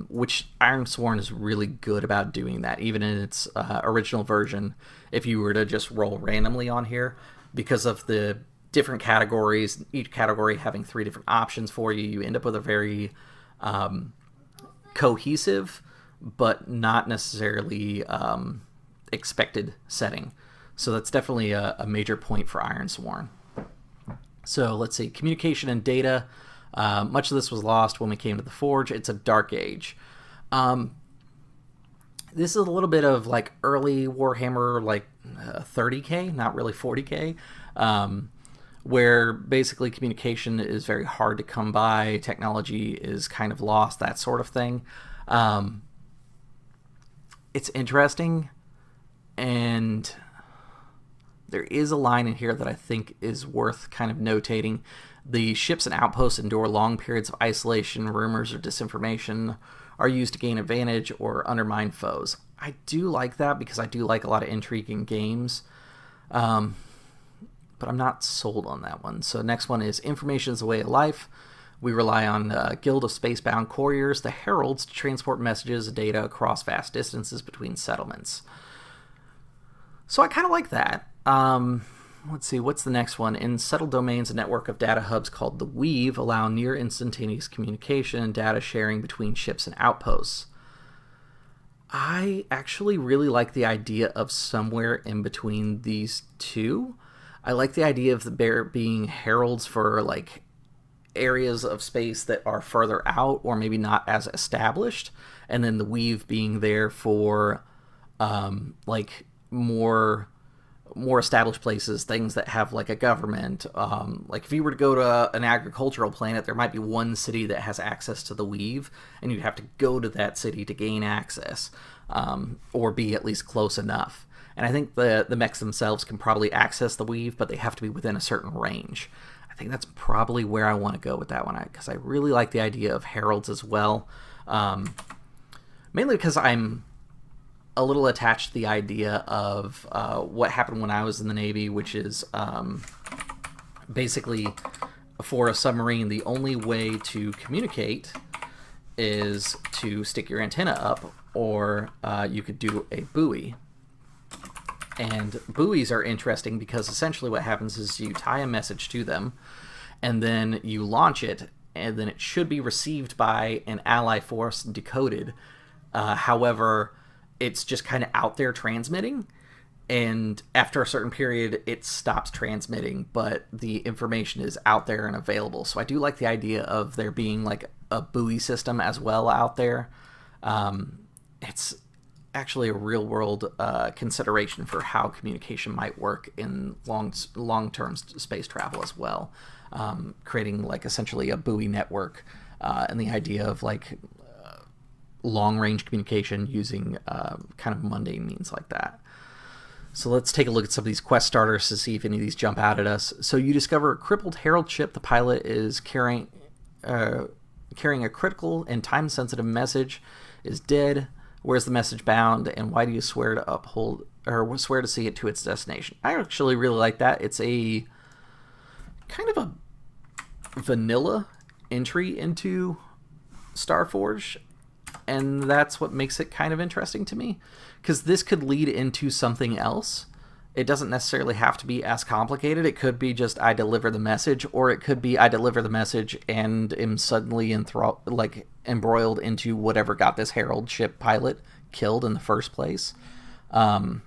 which Ironsworn is really good about doing that, even in its original version. If you were to just roll randomly on here, because of the different categories, each category having 3 different options for you. You end up with a very cohesive, but not necessarily expected setting. So that's definitely a major point for Ironsworn. So let's see, communication and data. Much of this was lost when we came to the Forge. It's a dark age. This is a little bit of like early Warhammer, like 30k, not really 40k, where basically communication is very hard to come by, technology is kind of lost, that sort of thing. It's interesting, and there is a line in here that I think is worth kind of notating. The ships and outposts endure long periods of isolation, rumors or disinformation are used to gain advantage or undermine foes. I do like that because I do like a lot of intrigue in games, but I'm not sold on that one. So next one is information is the way of life. We rely on a guild of spacebound couriers, the heralds, to transport messages and data across vast distances between settlements. So I kind of like that. Let's see, what's the next one? In settled domains, a network of data hubs called the Weave allow near instantaneous communication and data sharing between ships and outposts. I actually really like the idea of somewhere in between these two. I like the idea of there being heralds for like areas of space that are further out or maybe not as established, and then the Weave being there for like more established places, things that have like a government. Like if you were to go to an agricultural planet, there might be one city that has access to the Weave, and you'd have to go to that city to gain access, or be at least close enough. And I think the mechs themselves can probably access the Weave, but they have to be within a certain range. I think that's probably where I want to go with that one, because I really like the idea of heralds as well. Mainly because I'm a little attached to the idea of what happened when I was in the Navy, which is basically for a submarine, the only way to communicate is to stick your antenna up, or you could do a buoy. And buoys are interesting because essentially what happens is you tie a message to them, and then you launch it, and then it should be received by an ally force and decoded. However, it's just kind of out there transmitting, and after a certain period it stops transmitting, but the information is out there and available. So I do like the idea of there being like a buoy system as well out there. It's actually a real world consideration for how communication might work in long-term space travel as well, creating like essentially a buoy network, and the idea of like long-range communication using kind of mundane means like that. So let's take a look at some of these quest starters to see if any of these jump out at us. So you discover a crippled herald ship. The pilot is carrying a critical and time-sensitive message, is dead. Where's the message bound, and why do you swear to uphold, or swear to see it to its destination? I actually really like that. It's a kind of a vanilla entry into Starforged, and that's what makes it kind of interesting to me, because this could lead into something else. It doesn't necessarily have to be as complicated. It could be just I deliver the message, or it could be I deliver the message and am suddenly embroiled into whatever got this herald ship pilot killed in the first place. I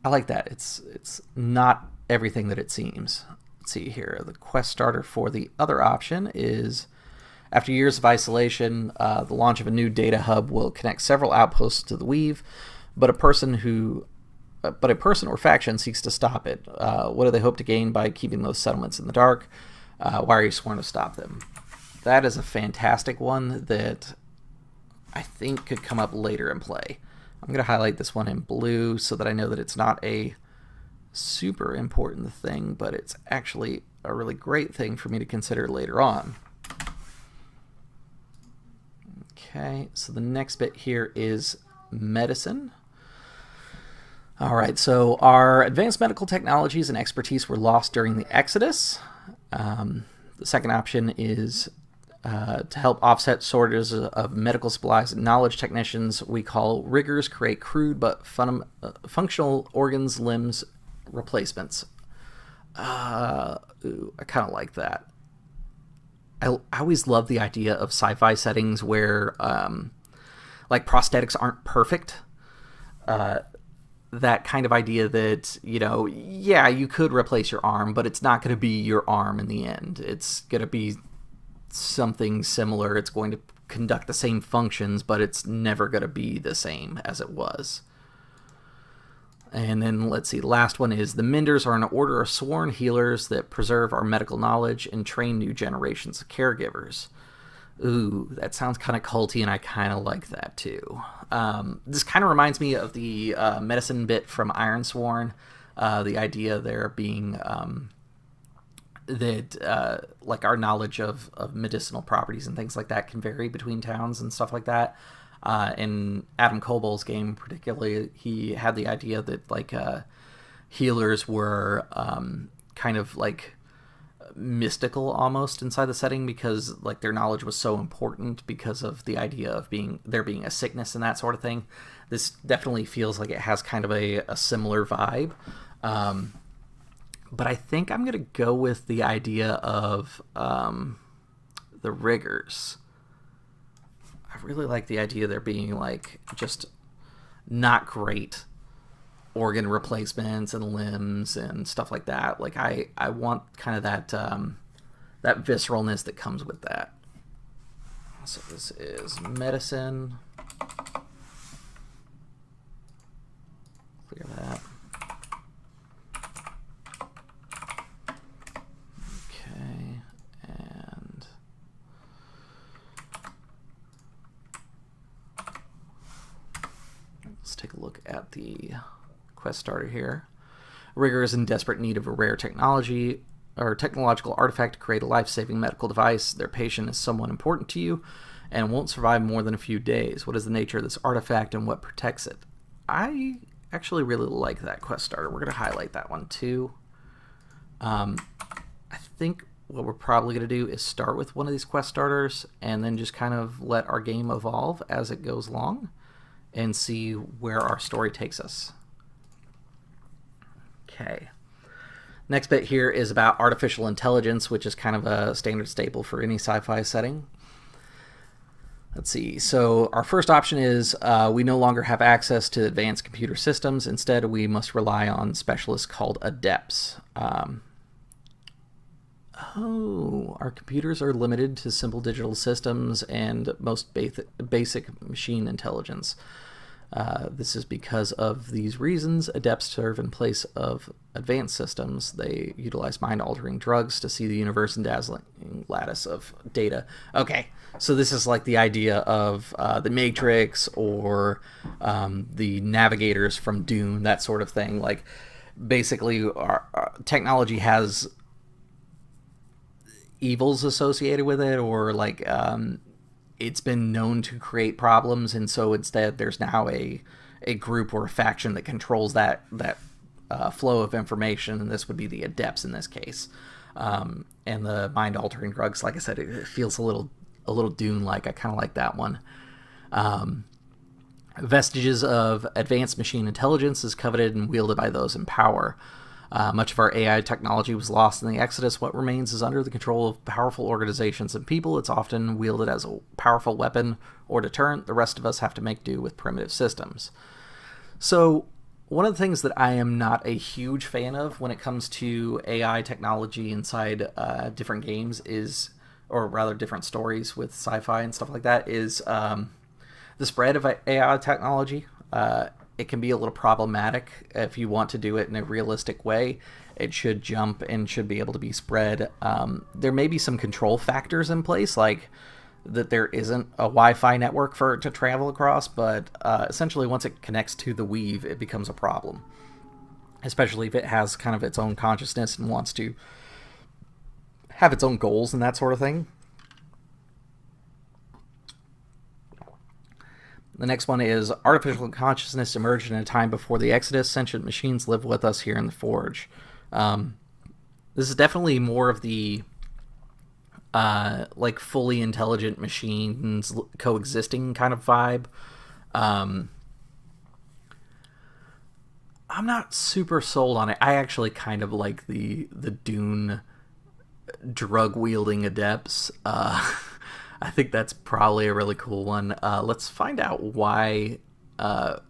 like that. It's not everything that it seems. Let's see here. The quest starter for the other option is, after years of isolation, the launch of a new data hub will connect several outposts to the Weave, but a person or faction seeks to stop it. What do they hope to gain by keeping those settlements in the dark? Why are you sworn to stop them? That is a fantastic one that I think could come up later in play. I'm going to highlight this one in blue so that I know that it's not a super important thing, but it's actually a really great thing for me to consider later on. Okay, so the next bit here is medicine. All right, so our advanced medical technologies and expertise were lost during the Exodus. The second option is to help offset shortages of medical supplies and knowledge. Technicians we call riggers create crude but functional organs, limbs, replacements. Ooh, I kind of like that. I always love the idea of sci-fi settings where like prosthetics aren't perfect. That kind of idea that, yeah, you could replace your arm, but it's not going to be your arm in the end. It's going to be something similar. It's going to conduct the same functions, but it's never going to be the same as it was. And then let's see, the last one is the Menders are an order of sworn healers that preserve our medical knowledge and train new generations of caregivers. Ooh, that sounds kind of culty, and I kind of like that too. This kind of reminds me of the medicine bit from Ironsworn. The idea there being that like our knowledge of medicinal properties and things like that can vary between towns and stuff like that. In Adam Cobol's game particularly, he had the idea that like healers were kind of like mystical almost inside the setting, because like their knowledge was so important because of the idea of there being a sickness and that sort of thing. This definitely feels like it has kind of a similar vibe. But I think I'm going to go with the idea of the riggers. I really like the idea of there being like just not great organ replacements and limbs and stuff like that. Like I want kind of that that visceralness that comes with that. So this is medicine. Clear that. Okay, and let's take a look at the quest starter here. Rigger is in desperate need of a rare technology or technological artifact to create a life-saving medical device. Their patient is someone important to you and won't survive more than a few days. What is the nature of this artifact and what protects it? I actually really like that quest starter. We're going to highlight that one too. I think what we're probably going to do is start with one of these quest starters and then just kind of let our game evolve as it goes along and see where our story takes us. Okay. Next bit here is about artificial intelligence, which is kind of a standard staple for any sci-fi setting. Let's see. So our first option is we no longer have access to advanced computer systems. Instead, we must rely on specialists called adepts. Our computers are limited to simple digital systems and most basic machine intelligence. This is because of these reasons. Adepts serve in place of advanced systems. They utilize mind-altering drugs to see the universe in dazzling lattice of data. Okay, so this is like the idea of the Matrix or the navigators from Dune, that sort of thing. Like, basically, our technology has evils associated with it, or like it's been known to create problems, and so instead there's now a group or a faction that controls that flow of information, and this would be the adepts in this case. And the mind-altering drugs, like I said, it feels a little Dune-like. I kind of like that one. Vestiges of advanced machine intelligence is coveted and wielded by those in power. Much of our AI technology was lost in the Exodus. What remains is under the control of powerful organizations and people. It's often wielded as a powerful weapon or deterrent. The rest of us have to make do with primitive systems. So one of the things that I am not a huge fan of when it comes to AI technology inside different games is, or rather different stories with sci-fi and stuff like that, is the spread of AI technology. It can be a little problematic if you want to do it in a realistic way. It should jump and should be able to be spread. There may be some control factors in place, like that there isn't a Wi-Fi network for it to travel across, but essentially once it connects to the weave, it becomes a problem, especially if it has kind of its own consciousness and wants to have its own goals and that sort of thing. The next one is artificial consciousness emerged in a time before the Exodus. Sentient machines live with us here in the Forge. This is definitely more of the like fully intelligent machines coexisting kind of vibe. I'm not super sold on it. I actually kind of like the Dune drug wielding adepts. I think that's probably a really cool one. Let's find out why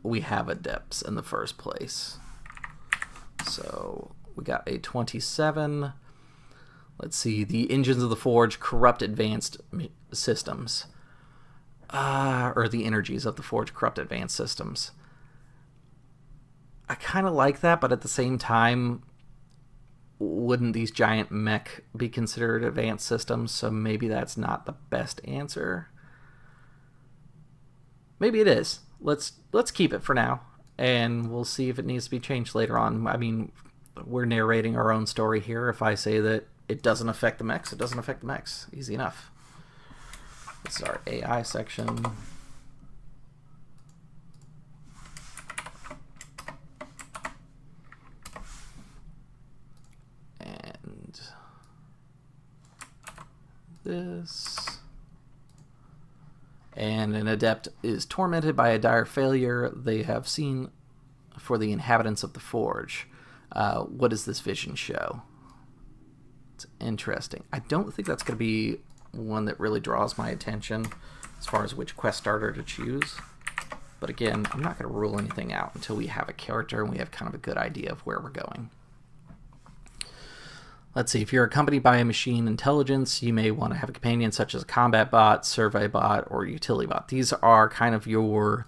we have adepts in the first place. So we got a 27. Let's see. The engines of the Forge corrupt advanced systems. Or the energies of the Forge corrupt advanced systems. I kind of like that, but at the same time, wouldn't these giant mech be considered advanced systems? So maybe that's not the best answer. Maybe it is. Let's keep it for now, and we'll see if it needs to be changed later on. I mean, we're narrating our own story here. If I say that it doesn't affect the mechs, it doesn't affect the mechs. Easy enough. This is our AI section. This. And an adept is tormented by a dire failure they have seen for the inhabitants of the Forge. What does this vision show? It's interesting. I don't think that's going to be one that really draws my attention as far as which quest starter to choose. But again, I'm not going to rule anything out until we have a character and we have kind of a good idea of where we're going. Let's see, if you're accompanied by a machine intelligence, you may want to have a companion such as a combat bot, survey bot, or utility bot. These are kind of your...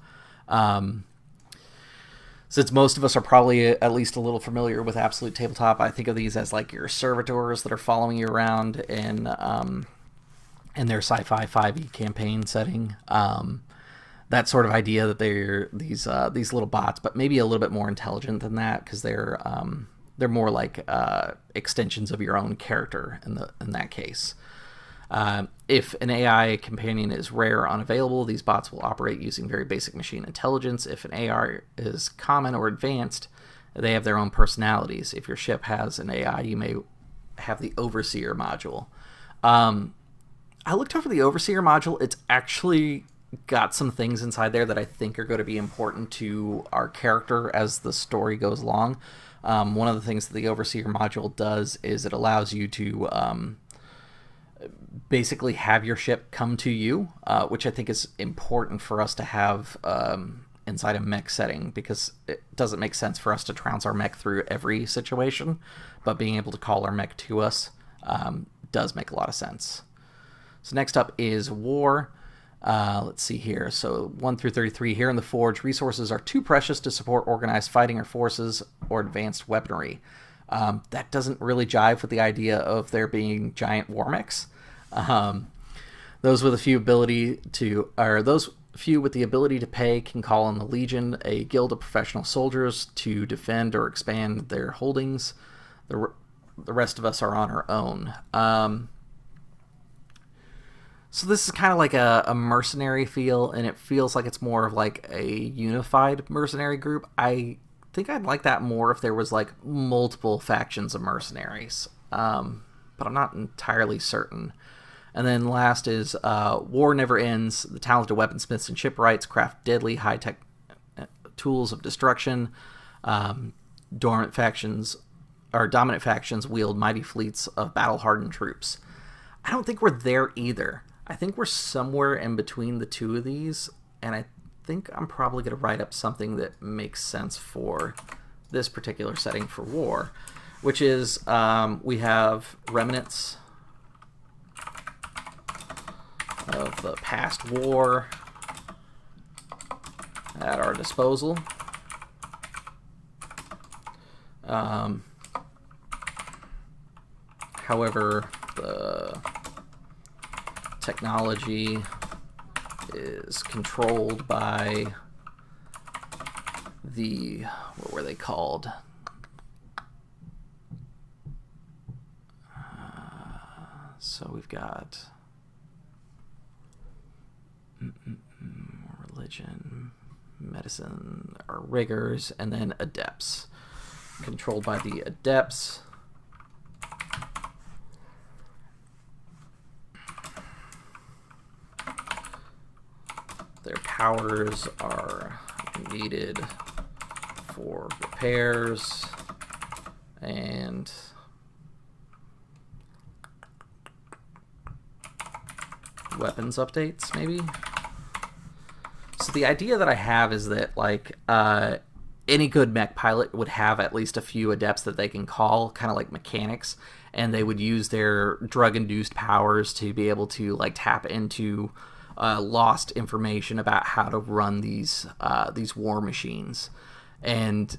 since most of us are probably at least a little familiar with Absolute Tabletop, I think of these as like your servitors that are following you around in their sci-fi 5e campaign setting. That sort of idea that they're these little bots, but maybe a little bit more intelligent than that, because they're more like extensions of your own character in that case. If an AI companion is rare or unavailable, these bots will operate using very basic machine intelligence. If an AI is common or advanced, they have their own personalities. If your ship has an AI, you may have the Overseer module. I looked over the Overseer module. It's actually got some things inside there that I think are going to be important to our character as the story goes along. One of the things that the Overseer module does is it allows you to basically have your ship come to you, which I think is important for us to have inside a mech setting, because it doesn't make sense for us to trounce our mech through every situation, but being able to call our mech to us does make a lot of sense. So next up is War. Let's see here. So 1 through 33 here in the Forge, resources are too precious to support organized fighting or forces or advanced weaponry. That doesn't really jive with the idea of there being giant war mechs. Those with the ability to pay can call on the Legion, a guild of professional soldiers, to defend or expand their holdings. The rest of us are on our own. So this is kind of like a mercenary feel, and it feels like it's more of like a unified mercenary group. I think I'd like that more if there was like multiple factions of mercenaries, but I'm not entirely certain. And then last is War Never Ends. The talented weaponsmiths and shipwrights craft deadly high-tech tools of destruction. Dominant factions wield mighty fleets of battle-hardened troops. I don't think we're there either. I think we're somewhere in between the two of these, and I think I'm probably going to write up something that makes sense for this particular setting for War, which is we have remnants of the past war at our disposal. However, the technology is controlled by what were they called? So we've got religion, medicine, or riggers, and then adepts. Controlled by the adepts. Their powers are needed for repairs and weapons updates, maybe. So the idea that I have is that, like, any good mech pilot would have at least a few adepts that they can call, kind of like mechanics, and they would use their drug-induced powers to be able to, like, tap into lost information about how to run these war machines. And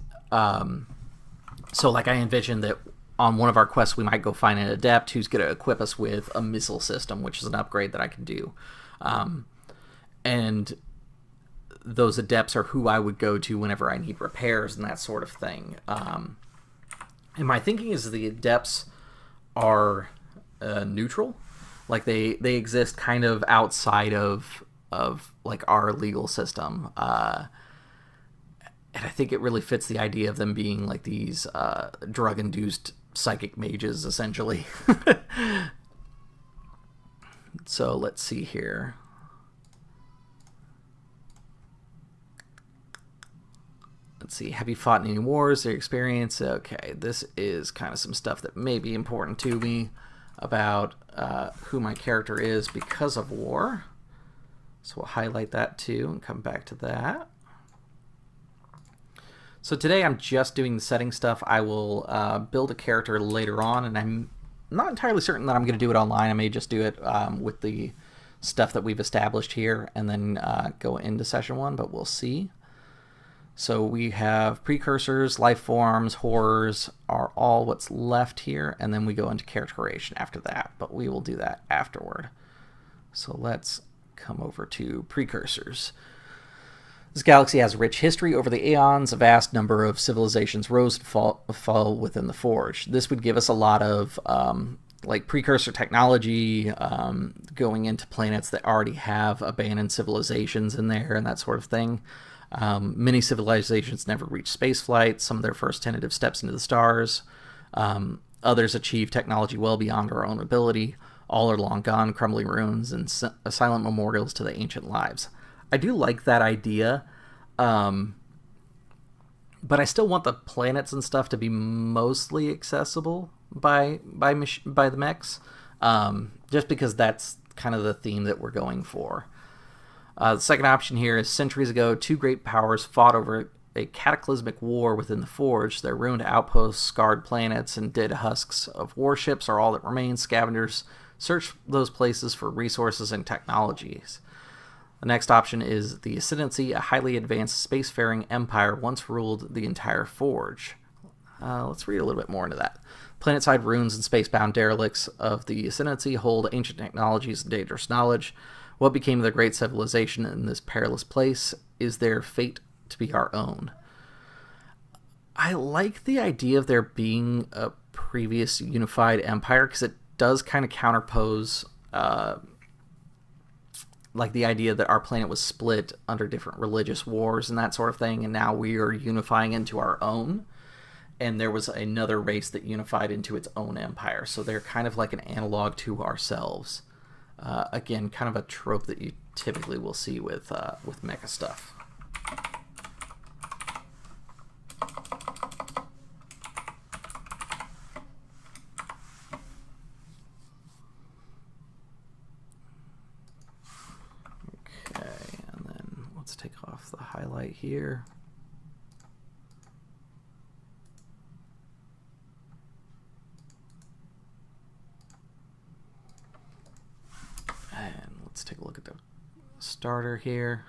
so, like, I envision that on one of our quests we might go find an adept who's going to equip us with a missile system, which is an upgrade that I can do. And those adepts are who I would go to whenever I need repairs and that sort of thing. And my thinking is the adepts are neutral. Like, they exist kind of outside of like our legal system. And I think it really fits the idea of them being like these drug-induced psychic mages, essentially. So let's see here. Let's see, have you fought in any wars? Their experience? Okay, this is kind of some stuff that may be important to me about who my character is because of war. So we'll highlight that too and come back to that. So today I'm just doing the setting stuff. I will build a character later on, and I'm not entirely certain that I'm going to do it online. I may just do it with the stuff that we've established here and then go into session 1, but we'll see. So we have precursors, lifeforms, horrors are all what's left here, and then we go into character creation after that, but we will do that afterward. So let's come over to precursors. This galaxy has a rich history over the aeons. A vast number of civilizations rose and fall within the Forge. This would give us a lot of like precursor technology, going into planets that already have abandoned civilizations in there and that sort of thing. Many civilizations never reached spaceflight. Some of their first tentative steps into the stars. Others achieved technology well beyond our own ability. All are long gone, crumbling ruins and silent memorials to the ancient lives. I do like that idea, but I still want the planets and stuff to be mostly accessible by the mechs, just because that's kind of the theme that we're going for. The second option here is centuries ago, two great powers fought over a cataclysmic war within the Forge. Their ruined outposts, scarred planets, and dead husks of warships are all that remain. Scavengers search those places for resources and technologies. The next option is the Ascendancy, a highly advanced spacefaring empire once ruled the entire Forge. Let's read a little bit more into that. Planetside ruins and spacebound derelicts of the Ascendancy hold ancient technologies and dangerous knowledge. What became of the great civilization in this perilous place? Is their fate to be our own? I like the idea of there being a previous unified empire, because it does kind of counterpose like the idea that our planet was split under different religious wars and that sort of thing, and now we are unifying into our own. And there was another race that unified into its own empire, so they're kind of like an analog to ourselves. Again, kind of a trope that you typically will see with mecha stuff. Okay, and then let's take off the highlight here. Let's take a look at the starter here.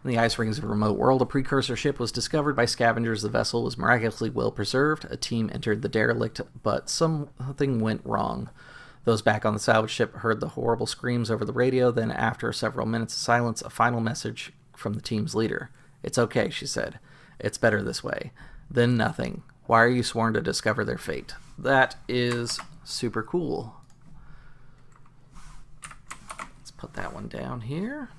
In the ice rings of a remote world, a precursor ship was discovered by scavengers. The vessel was miraculously well preserved. A team entered the derelict, but something went wrong. Those back on the salvage ship heard the horrible screams over the radio. Then, after several minutes of silence, a final message from the team's leader. "It's okay," she said. "It's better this way." Then nothing. Why are you sworn to discover their fate? That is super cool. Let's put that one down here.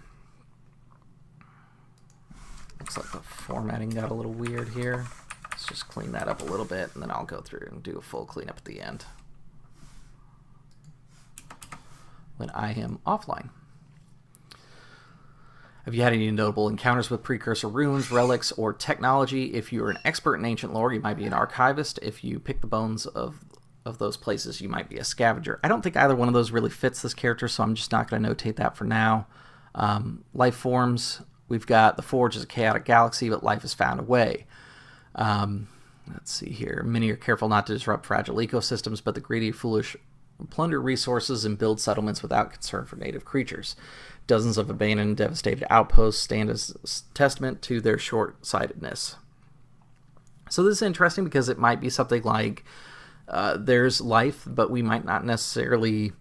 Looks like the formatting got a little weird here. Let's just clean that up a little bit, and then I'll go through and do a full cleanup at the end when I am offline. Have you had any notable encounters with precursor runes, relics, or technology? If you're an expert in ancient lore, you might be an archivist. If you pick the bones of those places, you might be a scavenger. I don't think either one of those really fits this character, so I'm just not going to notate that for now. Lifeforms, we've got the Forge is a chaotic galaxy, but life has found a way. Let's see here. Many are careful not to disrupt fragile ecosystems, but the greedy, foolish plunder resources and build settlements without concern for native creatures. Dozens of abandoned and devastated outposts stand as testament to their short-sightedness. So this is interesting because it might be something like there's life, but we might not necessarily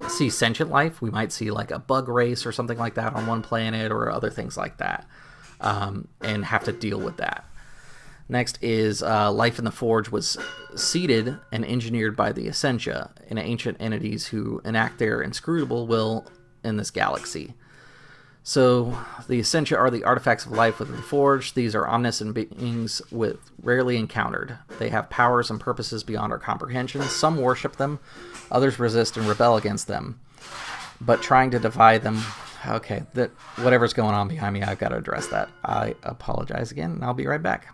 see sentient life. We might see like a bug race or something like that on one planet or other things like that, and have to deal with that. Next is life in the Forge was seeded and engineered by the Essentia, and ancient entities who enact their inscrutable will in this galaxy. So the Essentia are the artifacts of life within the Forge. These are omniscient beings rarely encountered. They have powers and purposes beyond our comprehension. Some worship them, others resist and rebel against them. But trying to defy them... Okay, whatever's going on behind me, I've got to address that. I apologize again, and I'll be right back.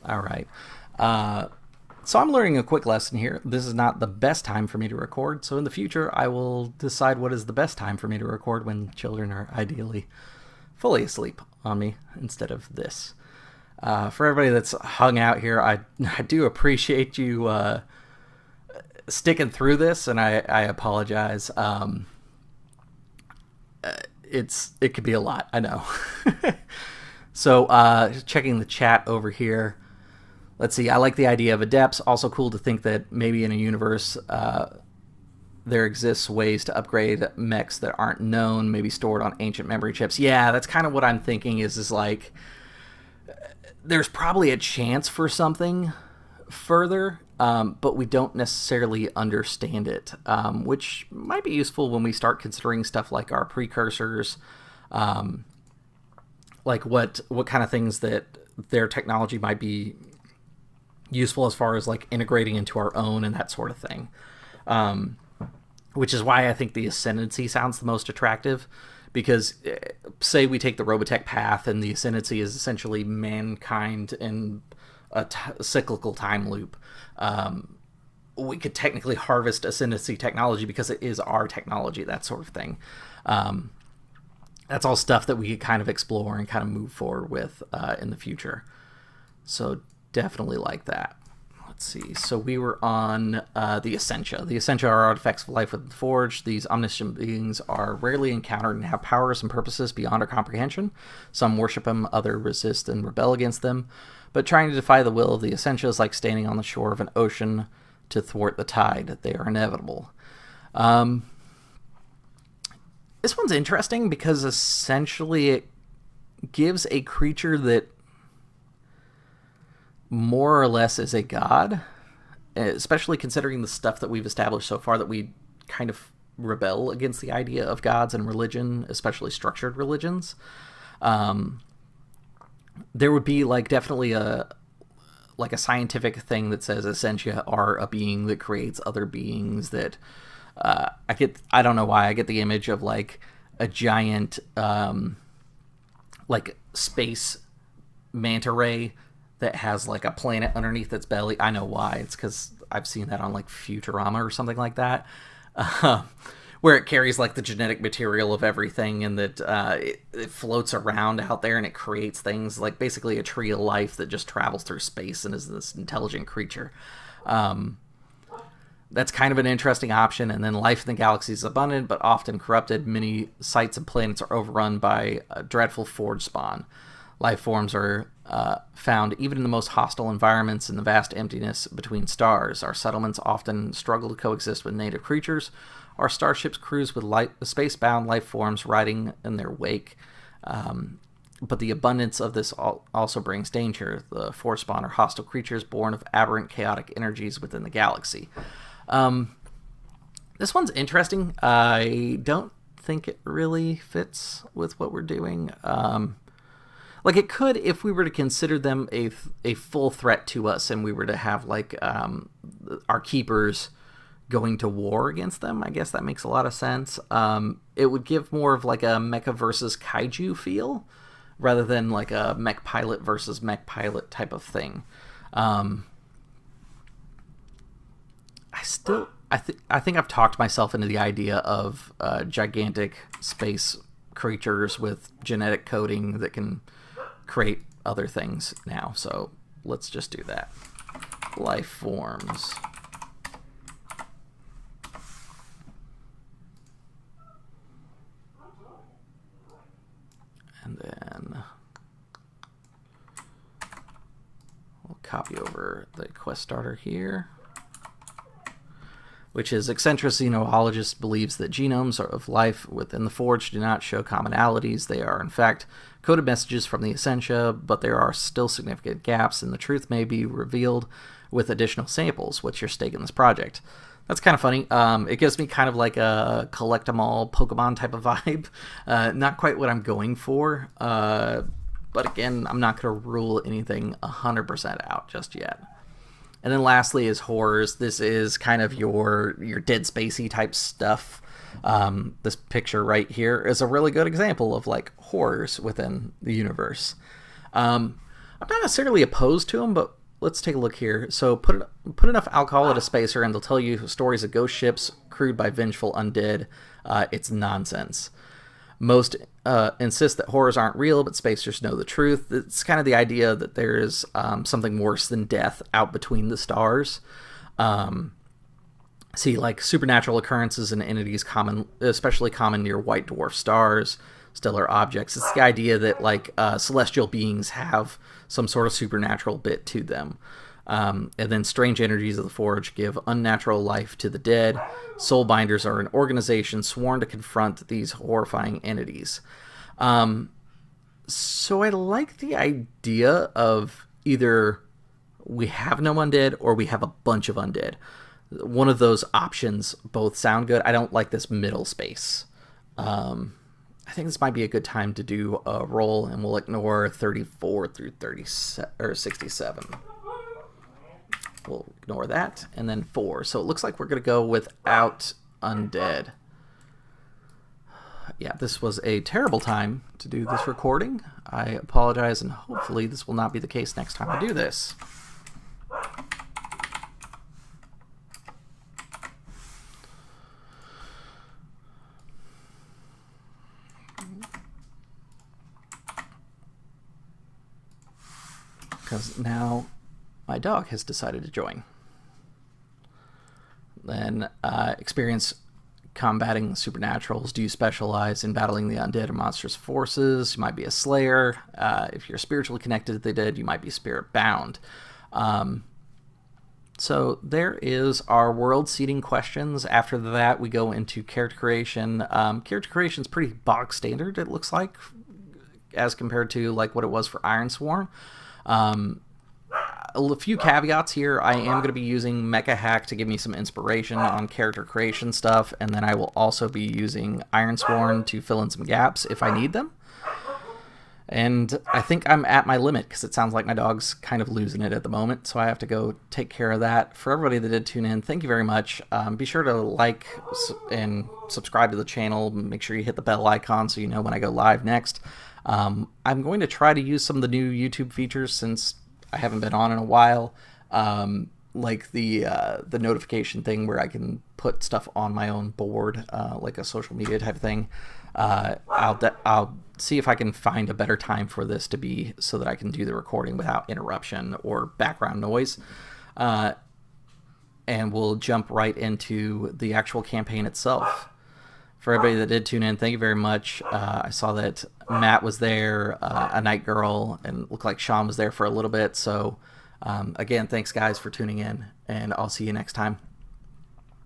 All right. So I'm learning a quick lesson here. This is not the best time for me to record, so in the future I will decide what is the best time for me to record when children are ideally fully asleep on me instead of this. For everybody that's hung out here, I do appreciate you sticking through this, and I apologize. It could be a lot, I know. So checking the chat over here. Let's see, I like the idea of adepts. Also cool to think that maybe in a universe there exists ways to upgrade mechs that aren't known, maybe stored on ancient memory chips. Yeah, that's kind of what I'm thinking is like there's probably a chance for something further, but we don't necessarily understand it, which might be useful when we start considering stuff like our precursors, like what kind of things that their technology might be useful as far as like integrating into our own and that sort of thing. Which is why I think the Ascendancy sounds the most attractive, because say we take the Robotech path and the Ascendancy is essentially mankind in a cyclical time loop. We could technically harvest Ascendancy technology because it is our technology, that sort of thing. That's all stuff that we could kind of explore and kind of move forward with in the future. So definitely like that. Let's see. So we were on the Essentia. The Essentia are artifacts of life within the Forge. These omniscient beings are rarely encountered and have powers and purposes beyond our comprehension. Some worship them, others resist and rebel against them. But trying to defy the will of the Essentia is like standing on the shore of an ocean to thwart the tide. They are inevitable. This one's interesting because essentially it gives a creature that more or less is a god, especially considering the stuff that we've established so far, that we kind of rebel against the idea of gods and religion, especially structured religions. There would be like definitely a scientific thing that says Essentia are a being that creates other beings that I don't know why I get the image of like a giant like space manta ray that has like a planet underneath its belly. I know why. It's because I've seen that on like Futurama or something like that. where it carries like the genetic material of everything, and that it floats around out there and it creates things like basically a tree of life that just travels through space and is this intelligent creature. That's kind of an interesting option. And then life in the galaxy is abundant but often corrupted. Many sites and planets are overrun by dreadful forge spawn. Life forms are found even in the most hostile environments in the vast emptiness between stars. Our settlements often struggle to coexist with native creatures. Our starships cruise with space-bound life forms riding in their wake. But the abundance of this also brings danger. The forge spawn are hostile creatures born of aberrant chaotic energies within the galaxy. This one's interesting. I don't think it really fits with what we're doing. Like, it could if we were to consider them a full threat to us and we were to have, like, our keepers going to war against them. I guess that makes a lot of sense. It would give more of, like, a mecha versus kaiju feel rather than, like, a mech pilot versus mech pilot type of thing. I think I've talked myself into the idea of gigantic space creatures with genetic coding that can create other things now. So let's just do that. Life forms. And then we'll copy over the quest starter here, which is eccentric xenobiologist believes that genomes of life within the Forge do not show commonalities. They are, in fact, coded messages from the Essentia, but there are still significant gaps, and the truth may be revealed with additional samples. What's your stake in this project? That's kind of funny. It gives me kind of like a collect-em-all Pokemon type of vibe. Not quite what I'm going for, but again, I'm not going to rule anything 100% out just yet. And then lastly is horrors. This is kind of your Dead Spacey type stuff. This picture right here is a really good example of like horrors within the universe. I'm not necessarily opposed to them, but let's take a look here. So put enough alcohol at a spacer and they'll tell you stories of ghost ships crewed by vengeful undead. It's nonsense. Most insist that horrors aren't real, but spacers know the truth. It's kind of the idea that there is something worse than death out between the stars. See, like supernatural occurrences and entities especially common near white dwarf stars, stellar objects. It's the idea that like celestial beings have some sort of supernatural bit to them. And then strange energies of the Forge give unnatural life to the dead. Soulbinders are an organization sworn to confront these horrifying entities. So I like the idea of either we have no undead or we have a bunch of undead. One of those options both sound good. I don't like this middle space. I think this might be a good time to do a roll, and we'll ignore 34 through 37 or 67. We'll ignore that, and then 4. So it looks like we're going to go without undead. Yeah, this was a terrible time to do this recording. I apologize, and hopefully this will not be the case next time I do this. Because now my dog has decided to join. Then experience combating supernaturals. Do you specialize in battling the undead or monstrous forces? You might be a slayer. If you're spiritually connected to the dead, you might be spirit bound. So there is our world seeding questions. After that, we go into character creation. Character creation is pretty bog standard, it looks like, as compared to like what it was for Ironsworn. A few caveats here. I am going to be using Mecha Hack to give me some inspiration on character creation stuff, and then I will also be using Ironsworn to fill in some gaps if I need them. And I think I'm at my limit because it sounds like my dog's kind of losing it at the moment, so I have to go take care of that. For everybody that did tune in, thank you very much. Be sure to like and subscribe to the channel. Make sure you hit the bell icon so you know when I go live next. I'm going to try to use some of the new YouTube features since I haven't been on in a while. like the notification thing where I can put stuff on my own board, like a social media type of thing. I'll see if I can find a better time for this to be so that I can do the recording without interruption or background noise. And we'll jump right into the actual campaign itself. For everybody that did tune in, thank you very much. I saw that Matt was there, a Night Girl, and looked like Sean was there for a little bit. So, again, thanks, guys, for tuning in, and I'll see you next time.